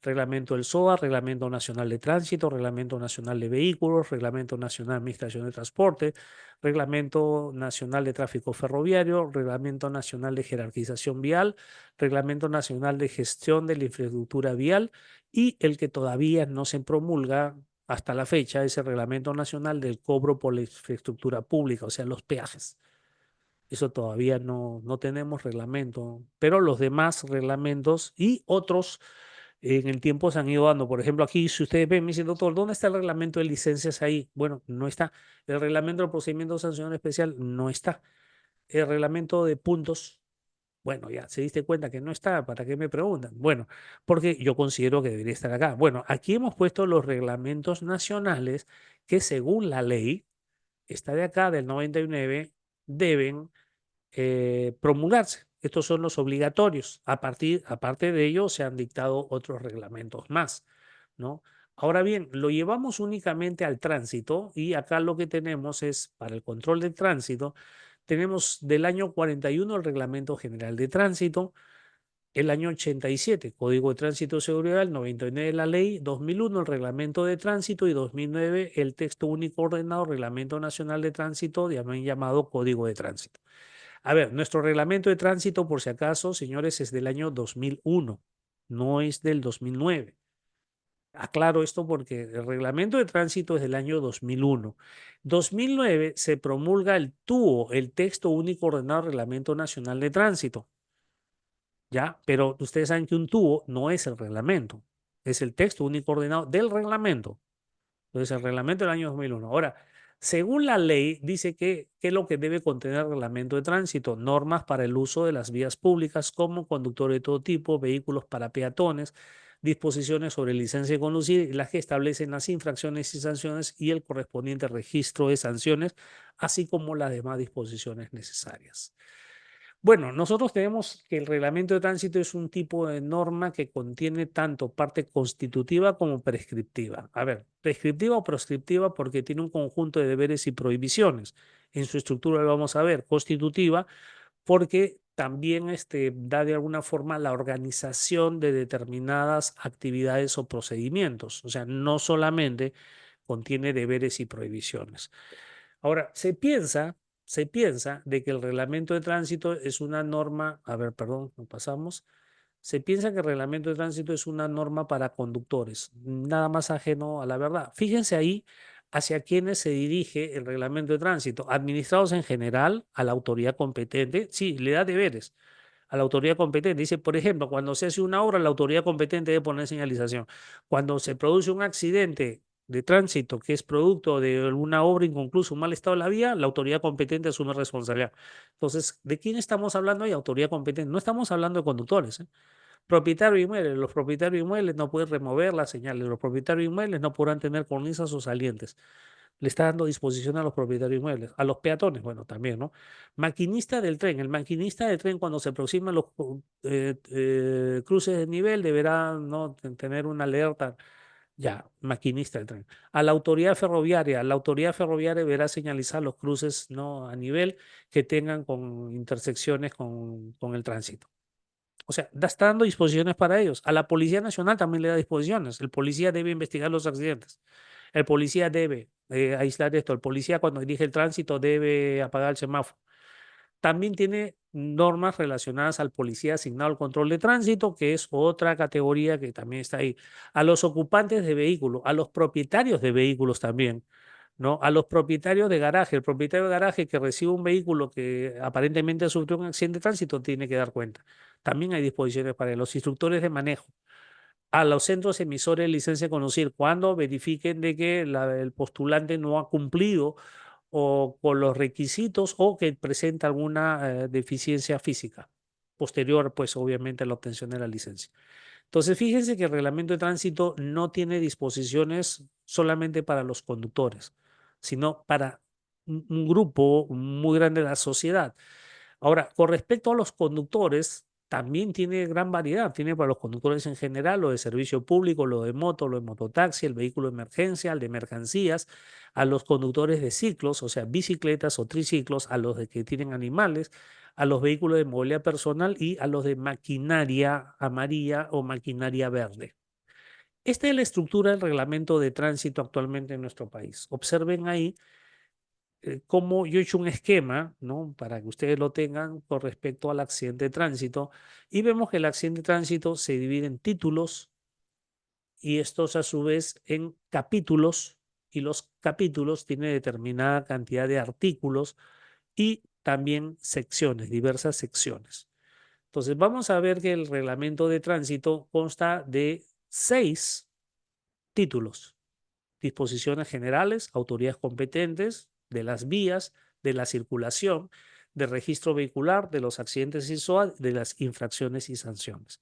Reglamento del SOA, Reglamento Nacional de Tránsito, Reglamento Nacional de Vehículos, Reglamento Nacional de Administración de Transporte, Reglamento Nacional de Tráfico Ferroviario, Reglamento Nacional de Jerarquización Vial, Reglamento Nacional de Gestión de la Infraestructura Vial y el que todavía no se promulga hasta la fecha es el Reglamento Nacional del Cobro por la Infraestructura Pública, o sea, los peajes. Eso todavía no tenemos reglamento, pero los demás reglamentos y otros en el tiempo se han ido dando. Por ejemplo, aquí, si ustedes ven, me dicen, doctor, ¿dónde está el reglamento de licencias ahí? Bueno, no está. El reglamento del procedimiento de sanción especial no está. El reglamento de puntos, bueno, ya se diste cuenta que no está. ¿Para qué me preguntan? Bueno, porque yo considero que debería estar acá. Bueno, aquí hemos puesto los reglamentos nacionales que según la ley, está de acá del 99, deben promulgarse. Estos son los obligatorios. Aparte de ello, se han dictado otros reglamentos más, ¿no? Ahora bien, lo llevamos únicamente al tránsito y acá lo que tenemos es, para el control del tránsito, tenemos del año 41 el Reglamento General de Tránsito, el año 87, Código de Tránsito y Seguridad, el 99 la ley, 2001 el Reglamento de Tránsito y 2009 el texto único ordenado, Reglamento Nacional de Tránsito, también llamado Código de Tránsito. A ver, nuestro reglamento de tránsito, por si acaso, señores, es del año 2001, no es del 2009. Aclaro esto porque el reglamento de tránsito es del año 2001. 2009 se promulga el TUO, el Texto Único Ordenado Reglamento Nacional de Tránsito. ¿Ya? Pero ustedes saben que un TUO no es el reglamento, es el Texto Único Ordenado del reglamento. Entonces, el reglamento del año 2001. Ahora, según la ley, dice que qué es lo que debe contener el reglamento de tránsito, normas para el uso de las vías públicas como conductores de todo tipo, vehículos para peatones, disposiciones sobre licencia de conducir y las que establecen las infracciones y sanciones y el correspondiente registro de sanciones, así como las demás disposiciones necesarias. Bueno, nosotros tenemos que el reglamento de tránsito es un tipo de norma que contiene tanto parte constitutiva como prescriptiva. A ver, prescriptiva o proscriptiva porque tiene un conjunto de deberes y prohibiciones. En su estructura lo vamos a ver. Constitutiva porque también da de alguna forma la organización de determinadas actividades o procedimientos. O sea, no solamente contiene deberes y prohibiciones. Ahora, se piensa de que el reglamento de tránsito es una norma, a ver, perdón, no pasamos. Se piensa que el reglamento de tránsito es una norma para conductores, nada más ajeno a la verdad. Fíjense ahí hacia quiénes se dirige el reglamento de tránsito. Administrados en general a la autoridad competente, sí, le da deberes a la autoridad competente. Dice, por ejemplo, cuando se hace una obra, la autoridad competente debe poner señalización. Cuando se produce un accidente de tránsito que es producto de alguna obra inconclusa, un mal estado de la vía, la autoridad competente asume responsabilidad. Entonces, ¿de quién estamos hablando ahí? Autoridad competente. No estamos hablando de conductores, ¿eh? Propietario de inmuebles. Los propietarios de inmuebles no pueden remover las señales. Los propietarios de inmuebles no podrán tener cornisas o salientes. Le está dando disposición a los propietarios de inmuebles, a los peatones, bueno, también, ¿no? Maquinista del tren. El maquinista del tren, cuando se aproximan los cruces de nivel, deberá, ¿no?, tener una alerta. Ya, maquinista del tren. A la autoridad ferroviaria deberá señalizar los cruces, ¿no?, a nivel que tengan con intersecciones con el tránsito. O sea, está dando disposiciones para ellos. A la Policía Nacional también le da disposiciones. El policía debe investigar los accidentes. El policía debe aislar esto. El policía cuando dirige el tránsito debe apagar el semáforo. También tiene normas relacionadas al policía asignado al control de tránsito, que es otra categoría que también está ahí. A los ocupantes de vehículos, a los propietarios de vehículos también, ¿no? A los propietarios de garaje. El propietario de garaje que recibe un vehículo que aparentemente ha sufrido un accidente de tránsito tiene que dar cuenta. También hay disposiciones para él. Los instructores de manejo. A los centros emisores de licencia de conducir, cuando verifiquen de que el postulante no ha cumplido o con los requisitos o que presenta alguna deficiencia física posterior, pues obviamente a la obtención de la licencia. Entonces, fíjense que el reglamento de tránsito no tiene disposiciones solamente para los conductores, sino para un grupo muy grande de la sociedad. Ahora, con respecto a los conductores, también tiene gran variedad. Tiene para los conductores en general, lo de servicio público, lo de moto, lo de mototaxi, el vehículo de emergencia, el de mercancías, a los conductores de ciclos, o sea, bicicletas o triciclos, a los de que tienen animales, a los vehículos de movilidad personal y a los de maquinaria amarilla o maquinaria verde. Esta es la estructura del reglamento de tránsito actualmente en nuestro país. Observen ahí cómo yo he hecho un esquema, ¿no?, para que ustedes lo tengan con respecto al accidente de tránsito, y vemos que el accidente de tránsito se divide en títulos y estos a su vez en capítulos, y los capítulos tienen determinada cantidad de artículos y también secciones, diversas secciones. Entonces vamos a ver que el reglamento de tránsito consta de 6 títulos: disposiciones generales, autoridades competentes, de las vías, de la circulación, del registro vehicular, de los accidentes y SOA, de las infracciones y sanciones.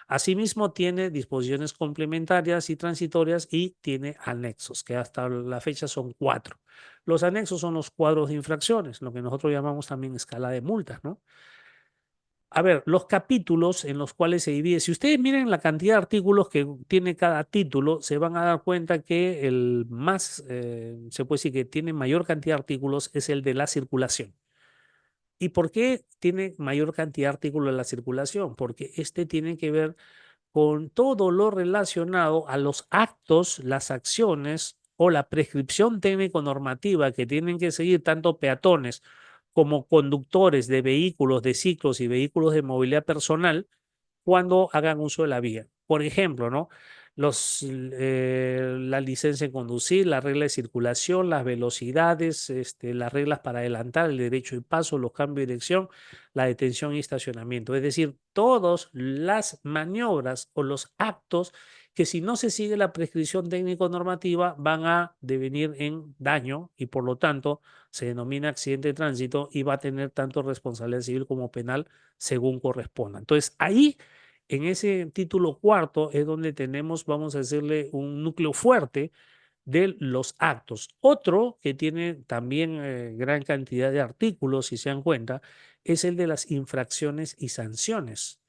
Asimismo, tiene disposiciones complementarias y transitorias y tiene anexos, que hasta la fecha son 4. Los anexos son los cuadros de infracciones, lo que nosotros llamamos también escala de multas, ¿no? A ver, los capítulos en los cuales se divide, si ustedes miren la cantidad de artículos que tiene cada título, se van a dar cuenta que el más, se puede decir que tiene mayor cantidad de artículos es el de la circulación. ¿Y por qué tiene mayor cantidad de artículos de la circulación? Porque este tiene que ver con todo lo relacionado a los actos, las acciones o la prescripción técnico-normativa que tienen que seguir tanto peatones como conductores de vehículos, de ciclos y vehículos de movilidad personal cuando hagan uso de la vía. Por ejemplo, ¿no?, la licencia de conducir, la regla de circulación, las velocidades, las reglas para adelantar, el derecho de paso, los cambios de dirección, la detención y estacionamiento. Es decir, todas las maniobras o los actos que, si no se sigue la prescripción técnico-normativa, van a devenir en daño y por lo tanto se denomina accidente de tránsito y va a tener tanto responsabilidad civil como penal según corresponda. Entonces, ahí en ese título cuarto es donde tenemos, vamos a decirle, un núcleo fuerte de los actos. Otro que tiene también gran cantidad de artículos, si se dan cuenta, es el de las infracciones y sanciones,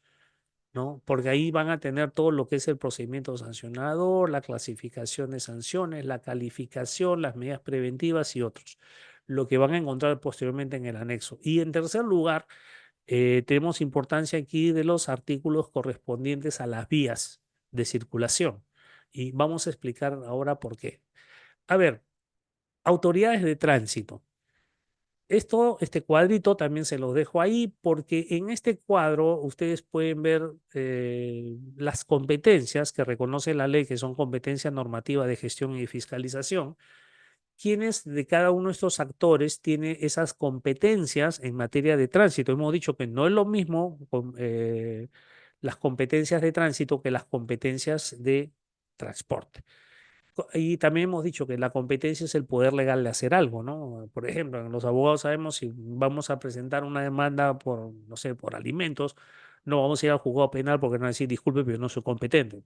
¿no? Porque ahí van a tener todo lo que es el procedimiento sancionador, la clasificación de sanciones, la calificación, las medidas preventivas y otros, lo que van a encontrar posteriormente en el anexo. Y en tercer lugar, tenemos importancia aquí de los artículos correspondientes a las vías de circulación. Y vamos a explicar ahora por qué. A ver, autoridades de tránsito. Este cuadrito también se los dejo ahí porque en este cuadro ustedes pueden ver las competencias que reconoce la ley, que son competencias normativas de gestión y fiscalización. ¿Quiénes de cada uno de estos actores tiene esas competencias en materia de tránsito? Hemos dicho que no es lo mismo las competencias de tránsito que las competencias de transporte. Y también hemos dicho que la competencia es el poder legal de hacer algo, ¿no? Por ejemplo, los abogados sabemos si vamos a presentar una demanda por, no sé, por alimentos, no vamos a ir al juzgado penal porque no van a decir, disculpe, pero yo no soy competente,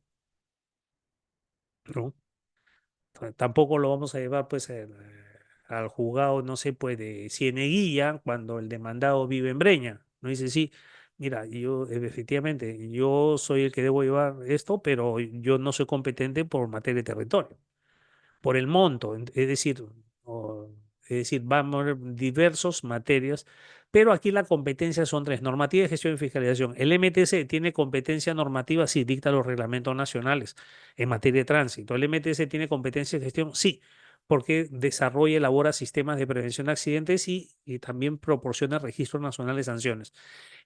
¿no? Tampoco lo vamos a llevar, pues, al juzgado, no sé, pues, de Cieneguilla cuando el demandado vive en Breña, ¿no? Dice, sí, mira, yo, efectivamente, yo soy el que debo llevar esto, pero yo no soy competente por materia de territorio. Por el monto, vamos a ver diversas materias, pero aquí la competencia son tres: normativa de gestión y fiscalización. El MTC tiene competencia normativa, sí, dicta los reglamentos nacionales en materia de tránsito. El MTC tiene competencia de gestión, sí, porque desarrolla y elabora sistemas de prevención de accidentes y también proporciona registro nacional de sanciones.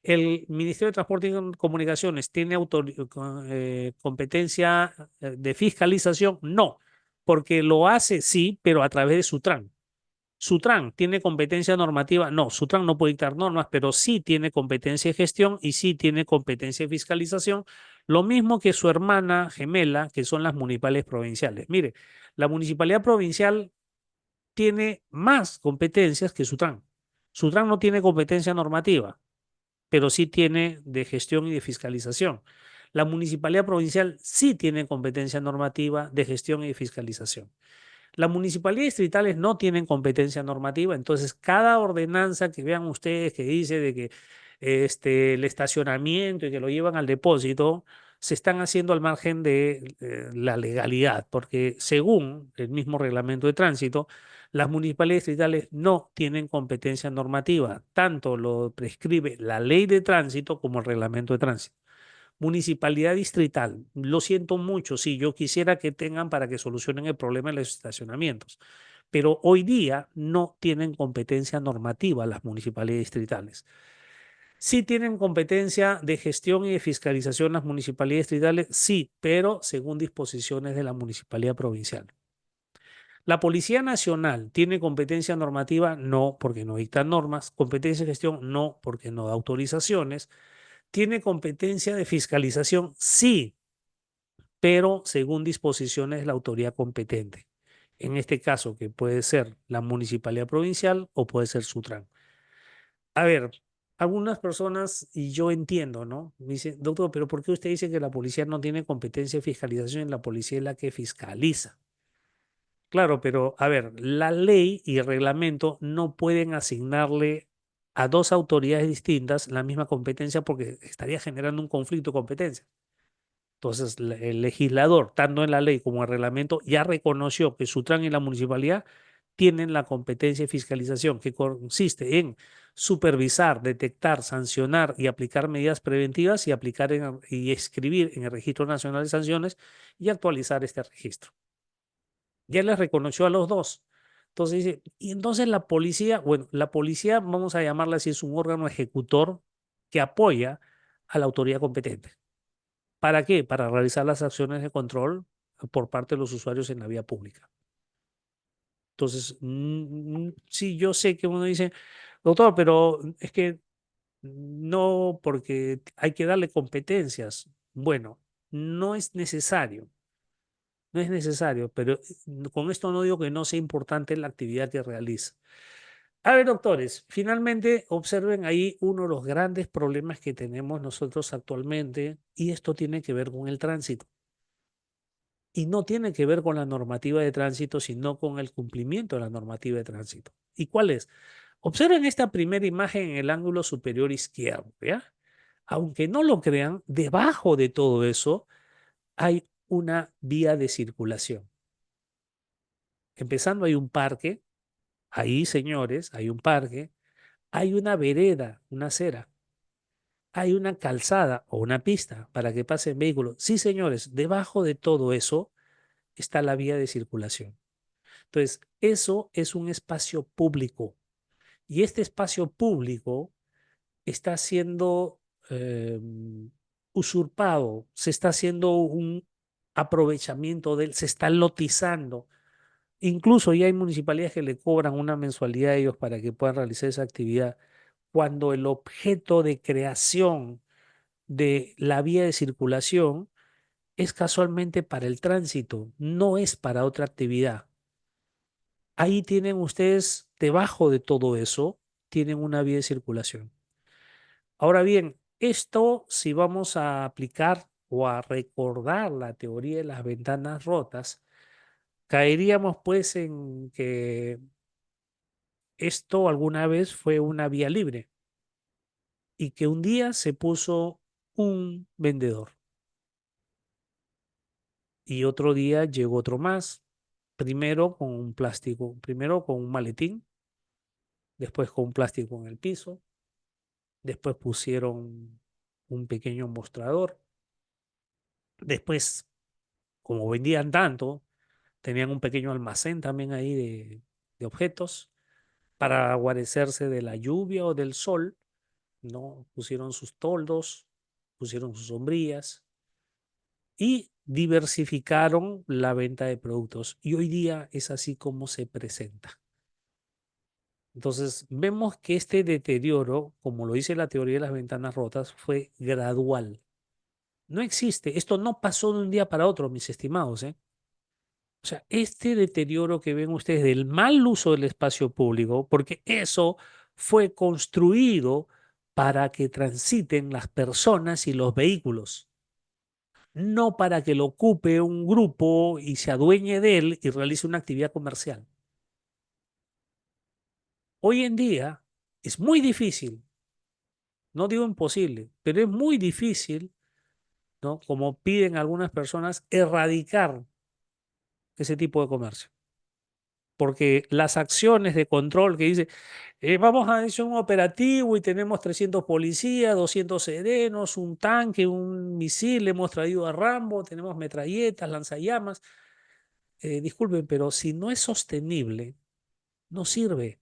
El Ministerio de Transporte y Comunicaciones tiene competencia de fiscalización, no, porque lo hace, sí, pero a través de Sutran. Sutran tiene competencia normativa, no, Sutran no puede dictar normas, pero sí tiene competencia de gestión y sí tiene competencia de fiscalización, lo mismo que su hermana gemela, que son las municipales provinciales. Mire, la municipalidad provincial tiene más competencias que Sutran. Sutran no tiene competencia normativa, pero sí tiene de gestión y de fiscalización. La municipalidad provincial sí tiene competencia normativa de gestión y de fiscalización. Las municipalidades distritales no tienen competencia normativa, entonces cada ordenanza que vean ustedes que dice de que el estacionamiento y que lo llevan al depósito, se están haciendo al margen de la legalidad, porque según el mismo reglamento de tránsito, las municipalidades distritales no tienen competencia normativa, tanto lo prescribe la ley de tránsito como el reglamento de tránsito. Municipalidad distrital, lo siento mucho, sí, yo quisiera que tengan para que solucionen el problema de los estacionamientos, pero hoy día no tienen competencia normativa las municipalidades distritales. Sí tienen competencia de gestión y de fiscalización las municipalidades distritales, sí, pero según disposiciones de la municipalidad provincial. La Policía Nacional tiene competencia normativa, no, porque no dicta normas; competencia de gestión, no, porque no da autorizaciones; tiene competencia de fiscalización, sí, pero según disposiciones de la autoridad competente. En este caso, que puede ser la municipalidad provincial o puede ser Sutran. A ver, algunas personas, y yo entiendo, ¿no? Me dicen, doctor, pero ¿por qué usted dice que la policía no tiene competencia de fiscalización y la policía es la que fiscaliza? Claro, pero a ver, la ley y el reglamento no pueden asignarle a dos autoridades distintas la misma competencia porque estaría generando un conflicto de competencia. Entonces, el legislador, tanto en la ley como en el reglamento, ya reconoció que Sutran y la municipalidad tienen la competencia de fiscalización, que consiste en supervisar, detectar, sancionar y aplicar medidas preventivas y y escribir en el Registro Nacional de Sanciones y actualizar este registro. Ya les reconoció a los dos. Entonces dice, y entonces la policía, bueno, la policía, vamos a llamarla así, es un órgano ejecutor que apoya a la autoridad competente. ¿Para qué? Para realizar las acciones de control por parte de los usuarios en la vía pública. Entonces, sí, yo sé que uno dice, doctor, pero es que no, porque hay que darle competencias. Bueno, no es necesario, no es necesario, pero con esto no digo que no sea importante la actividad que realiza. A ver, doctores, finalmente observen ahí uno de los grandes problemas que tenemos nosotros actualmente, y esto tiene que ver con el tránsito. y no tiene que ver con la normativa de tránsito, sino con el cumplimiento de la normativa de tránsito. ¿Y cuál es? Observen esta primera imagen en el ángulo superior izquierdo, ¿ya? Aunque no lo crean, debajo de todo eso hay una vía de circulación. Empezando hay un parque, ahí señores, hay un parque, hay una vereda, una acera, hay una calzada o una pista para que pasen vehículos. Sí, señores, debajo de todo eso está la vía de circulación. Entonces, eso es un espacio público y este espacio público está siendo eh, usurpado, se está haciendo un aprovechamiento de él, se está lotizando. Incluso ya hay municipalidades que le cobran una mensualidad a ellos para que puedan realizar esa actividad, cuando el objeto de creación de la vía de circulación es casualmente para el tránsito, no es para otra actividad. Ahí tienen ustedes, debajo de todo eso, tienen una vía de circulación. Ahora bien, esto si vamos a aplicar o a recordar la teoría de las ventanas rotas, caeríamos pues en que esto alguna vez fue una vía libre y que un día se puso un vendedor y otro día llegó otro más, primero con un plástico, primero con un maletín, después con un plástico en el piso, después pusieron un pequeño mostrador, después, como vendían tanto, tenían un pequeño almacén también ahí de objetos para guarecerse de la lluvia o del sol, ¿no? Pusieron sus toldos, pusieron sus sombrillas y diversificaron la venta de productos. Y hoy día es así como se presenta. Entonces, vemos que este deterioro, como lo dice la teoría de las ventanas rotas, fue gradual. No existe, esto no pasó de un día para otro, mis estimados, ¿eh? O sea, este deterioro que ven ustedes del mal uso del espacio público, porque eso fue construido para que transiten las personas y los vehículos, no para que lo ocupe un grupo y se adueñe de él y realice una actividad comercial. Hoy en día es muy difícil, no digo imposible, pero es muy difícil, ¿no? Como piden algunas personas, erradicar ese tipo de comercio. Porque las acciones de control que dice, vamos a hacer un operativo y tenemos 300 policías, 200 serenos, un tanque, un misil, hemos traído a Rambo, tenemos metralletas, lanzallamas. Disculpen, pero si no es sostenible, no sirve.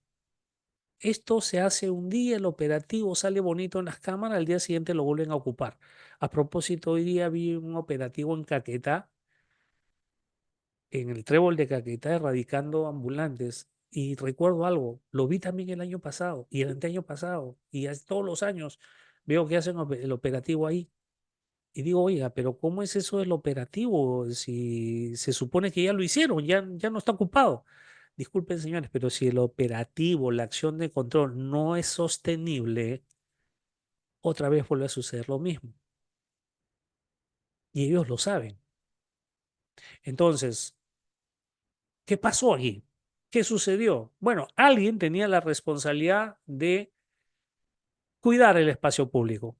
Esto se hace un día, el operativo sale bonito en las cámaras, al día siguiente lo vuelven a ocupar. A propósito, hoy día vi un operativo en Caquetá, en el Trébol de Caquetá, erradicando ambulantes. Y recuerdo algo, lo vi también el año pasado y el anteaño pasado y todos los años veo que hacen el operativo ahí. Y digo, oiga, pero ¿cómo es eso del operativo? Si se supone que ya lo hicieron, ya no está ocupado. Disculpen, señores, pero si el operativo, la acción de control no es sostenible, otra vez vuelve a suceder lo mismo. Y ellos lo saben. Entonces, ¿qué pasó aquí? ¿Qué sucedió? Bueno, alguien tenía la responsabilidad de cuidar el espacio público.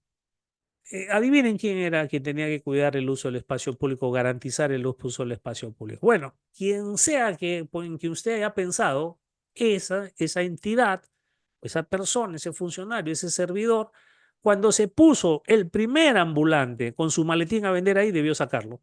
Adivinen quién era quien tenía que cuidar el uso del espacio público, garantizar el uso del espacio público. Bueno, quien sea que usted haya pensado, esa entidad, esa persona, ese funcionario, ese servidor, cuando se puso el primer ambulante con su maletín a vender ahí, debió sacarlo.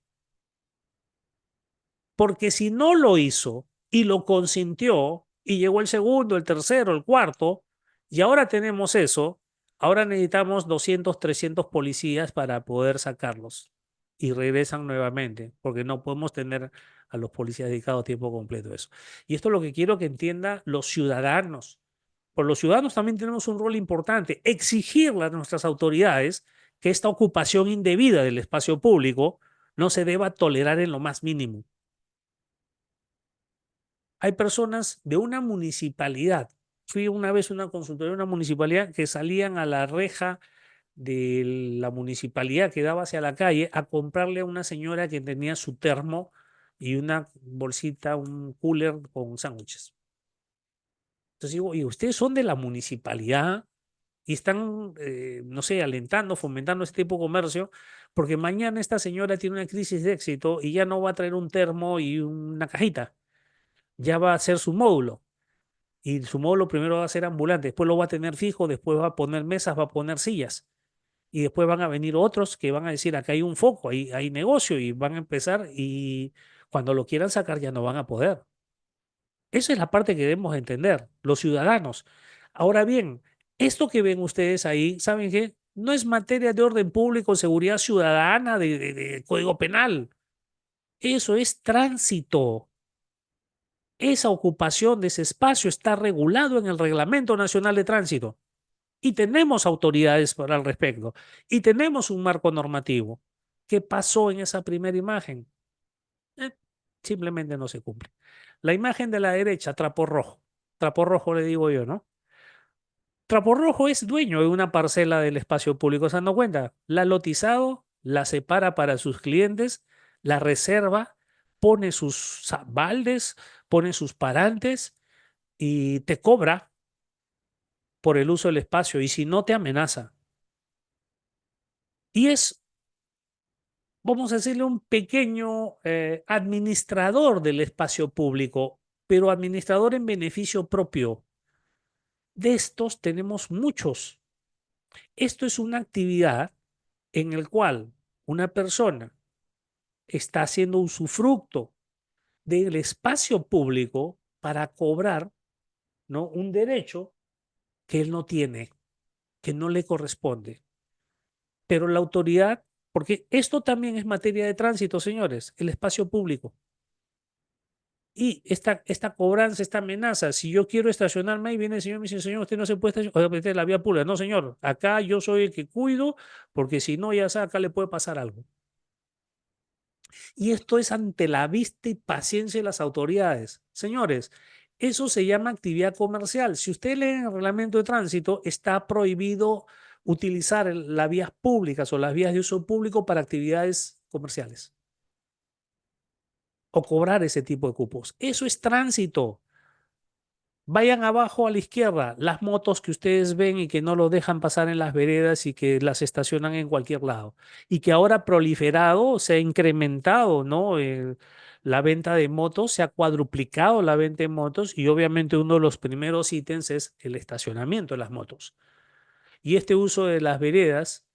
Porque si no lo hizo y lo consintió y llegó el segundo, el tercero, el cuarto, y ahora tenemos eso, ahora necesitamos 200, 300 policías para poder sacarlos. Y regresan nuevamente, porque no podemos tener a los policías dedicados a tiempo completo a eso. Y esto es lo que quiero que entiendan los ciudadanos. Por los ciudadanos también tenemos un rol importante, exigirle a nuestras autoridades que esta ocupación indebida del espacio público no se deba tolerar en lo más mínimo. Hay personas de una municipalidad. Fui una vez a una consultoría de una municipalidad que salían a la reja de la municipalidad que daba hacia la calle a comprarle a una señora que tenía su termo y una bolsita, un cooler con sándwiches. Entonces digo, ¿y ustedes son de la municipalidad y están, no sé, alentando, fomentando este tipo de comercio? Porque mañana esta señora tiene una crisis de éxito y ya no va a traer un termo y una cajita, ya va a hacer su módulo. Y su módulo primero va a ser ambulante, después lo va a tener fijo, después va a poner mesas, va a poner sillas. Y después van a venir otros que van a decir, acá hay un foco, hay negocio y van a empezar y cuando lo quieran sacar ya no van a poder. Esa es la parte que debemos entender, los ciudadanos. Ahora bien, esto que ven ustedes ahí, ¿saben qué? No es materia de orden público, seguridad ciudadana, de código penal. Eso es tránsito. Esa ocupación de ese espacio está regulado en el Reglamento Nacional de Tránsito y tenemos autoridades para el respecto y tenemos un marco normativo. ¿Qué pasó en esa primera imagen? Eh, Simplemente no se cumple. La imagen de la derecha, trapo rojo le digo yo, ¿no? Trapo rojo es dueño de una parcela del espacio público, ¿se dan cuenta? La ha lotizado, la separa para sus clientes, la reserva, pone sus baldes, pone sus parantes y te cobra por el uso del espacio y si no te amenaza. Y es, vamos a decirle, un pequeño administrador del espacio público, pero administrador en beneficio propio. De estos tenemos muchos. Esto es una actividad en la cual una persona está haciendo usufructo del espacio público para cobrar, ¿no?, un derecho que él no tiene, que no le corresponde. Pero la autoridad, porque esto también es materia de tránsito, señores, el espacio público. Y esta cobranza, esta amenaza, si yo quiero estacionarme ahí, viene el señor y me dice, señor, usted no se puede estacionar, obviamente en la vía pública. No, señor, acá yo soy el que cuido, porque si no, ya sabe, acá le puede pasar algo. Y esto es ante la vista y paciencia de las autoridades. Señores, eso se llama actividad comercial. Si usted lee en el reglamento de tránsito, está prohibido utilizar las vías públicas o las vías de uso público para actividades comerciales o cobrar ese tipo de cupos. Eso es tránsito. Vayan abajo a la izquierda, las motos que ustedes ven y que no lo dejan pasar en las veredas y que las estacionan en cualquier lado. Y que ahora ha proliferado, se ha incrementado, ¿no? La venta de motos, se ha cuadruplicado la venta de motos y obviamente uno de los primeros ítems es el estacionamiento de las motos. Y este uso de las veredas,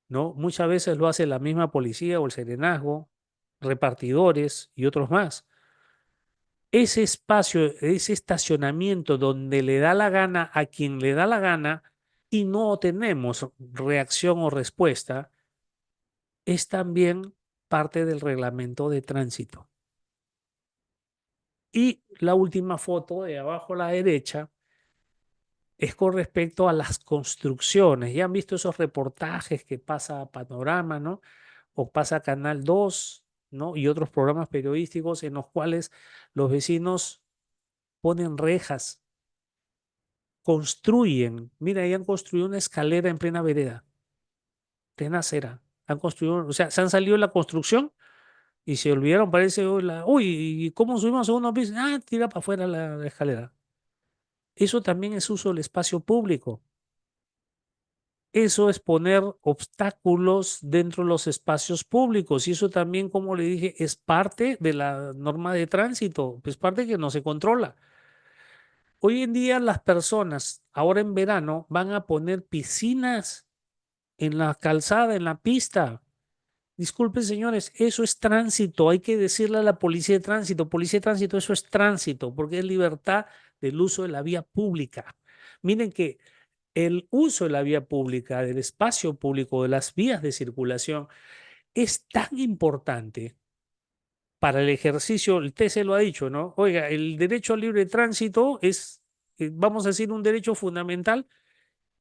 ¿no? Muchas veces lo hace la misma policía o el serenazgo, repartidores y otros más. Ese espacio, ese estacionamiento donde le da la gana a quien le da la gana y no tenemos reacción o respuesta, es también parte del reglamento de tránsito. Y la última foto de abajo a la derecha es con respecto a las construcciones. Ya han visto esos reportajes que pasa Panorama, ¿no? O pasa Canal 2, ¿no? Y otros programas periodísticos en los cuales los vecinos ponen rejas, construyen. Mira, ahí han construido una escalera en plena vereda, plena acera. Han construido, o sea, se han salido de la construcción y se olvidaron, parece, uy, ¿y cómo subimos a segundo piso? Ah, tira para afuera la escalera. Eso también es uso del espacio público. Eso es poner obstáculos dentro de los espacios públicos y eso también, como le dije, es parte de la norma de tránsito, es parte que no se controla. Hoy en día las personas, ahora en verano, van a poner piscinas en la calzada, en la pista. Disculpen, señores, eso es tránsito. Hay que decirle a la policía de tránsito, eso es tránsito, porque es libertad del uso de la vía pública. Miren que el uso de la vía pública, del espacio público, de las vías de circulación, es tan importante para el ejercicio, el TC lo ha dicho, ¿no? Oiga, el derecho al libre tránsito es, vamos a decir, un derecho fundamental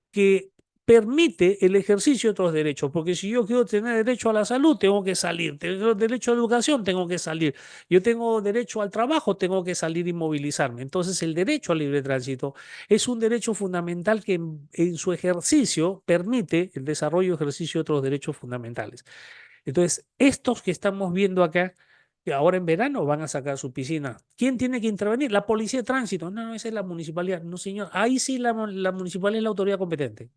que permite el ejercicio de otros derechos, porque si yo quiero tener derecho a la salud, tengo que salir, tengo derecho a la educación, tengo que salir, yo tengo derecho al trabajo, tengo que salir y movilizarme. Entonces, el derecho al libre tránsito es un derecho fundamental que en su ejercicio permite el desarrollo y ejercicio de otros derechos fundamentales. Entonces, estos que estamos viendo acá que ahora en verano van a sacar su piscina. ¿Quién tiene que intervenir? La policía de tránsito. No, no, esa es la municipalidad. No, señor. Ahí sí la municipalidad es la autoridad competente.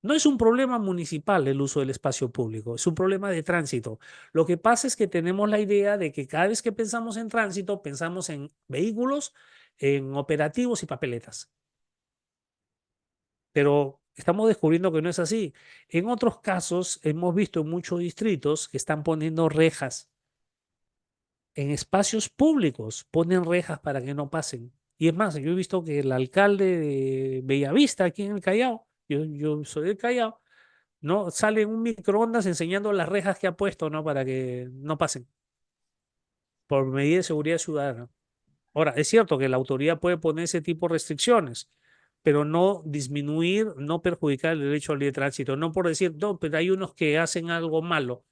No es un problema municipal el uso del espacio público, es un problema de tránsito. Lo que pasa es que tenemos la idea de que cada vez que pensamos en tránsito, pensamos en vehículos, en operativos y papeletas. Pero estamos descubriendo que no es así. En otros casos, hemos visto en muchos distritos que están poniendo rejas en espacios públicos, ponen rejas para que no pasen. Y es más, yo he visto que el alcalde de Bellavista, aquí en el Callao, yo soy del Callao, ¿no? Sale en un microondas enseñando las rejas que ha puesto, ¿no? Para que no pasen, por medida de seguridad ciudadana. Ahora, es cierto que la autoridad puede poner ese tipo de restricciones, pero no disminuir, no perjudicar el derecho al libre tránsito, no por decir, no, pero hay unos que hacen algo malo.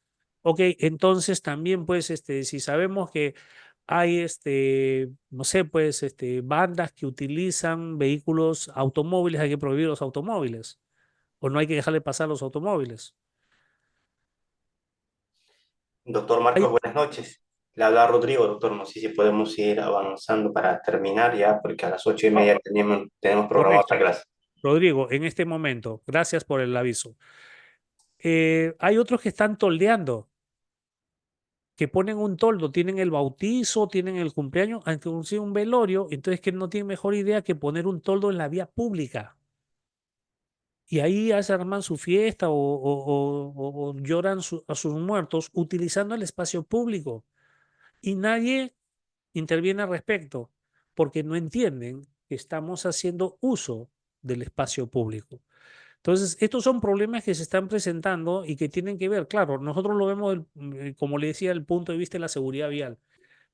Ok, entonces también, pues, si sabemos que hay, no sé, pues, bandas que utilizan vehículos automóviles, hay que prohibir los automóviles, o no hay que dejarle pasar los automóviles. Doctor Hay, Marcos, buenas noches. Le habla Rodrigo, doctor. No sé si podemos ir avanzando para terminar ya, porque a las 8:30 tenemos programada otra correcto. clase. Rodrigo, en este momento, gracias por el aviso. Hay otros que están toldeando, que ponen un toldo, tienen el bautizo, tienen el cumpleaños, inclusive un velorio, entonces que no tienen mejor idea que poner un toldo en la vía pública. Y ahí arman su fiesta o lloran a sus muertos utilizando el espacio público. Y nadie interviene al respecto, porque no entienden que estamos haciendo uso del espacio público. Entonces, estos son problemas que se están presentando y que tienen que ver, claro, nosotros lo vemos, como le decía, desde el punto de vista de la seguridad vial,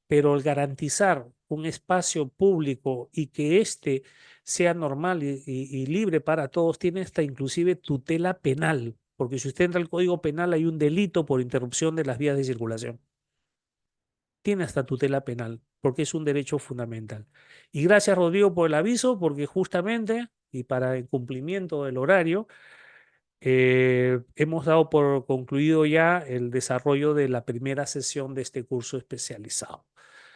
pero el garantizar un espacio público y que éste sea normal y libre para todos, tiene hasta inclusive tutela penal, porque si usted entra al Código Penal hay un delito por interrupción de las vías de circulación. Tiene hasta tutela penal, porque es un derecho fundamental. Y gracias, Rodrigo, por el aviso, porque justamente, y para el cumplimiento del horario, hemos dado por concluido ya el desarrollo de la primera sesión de este curso especializado.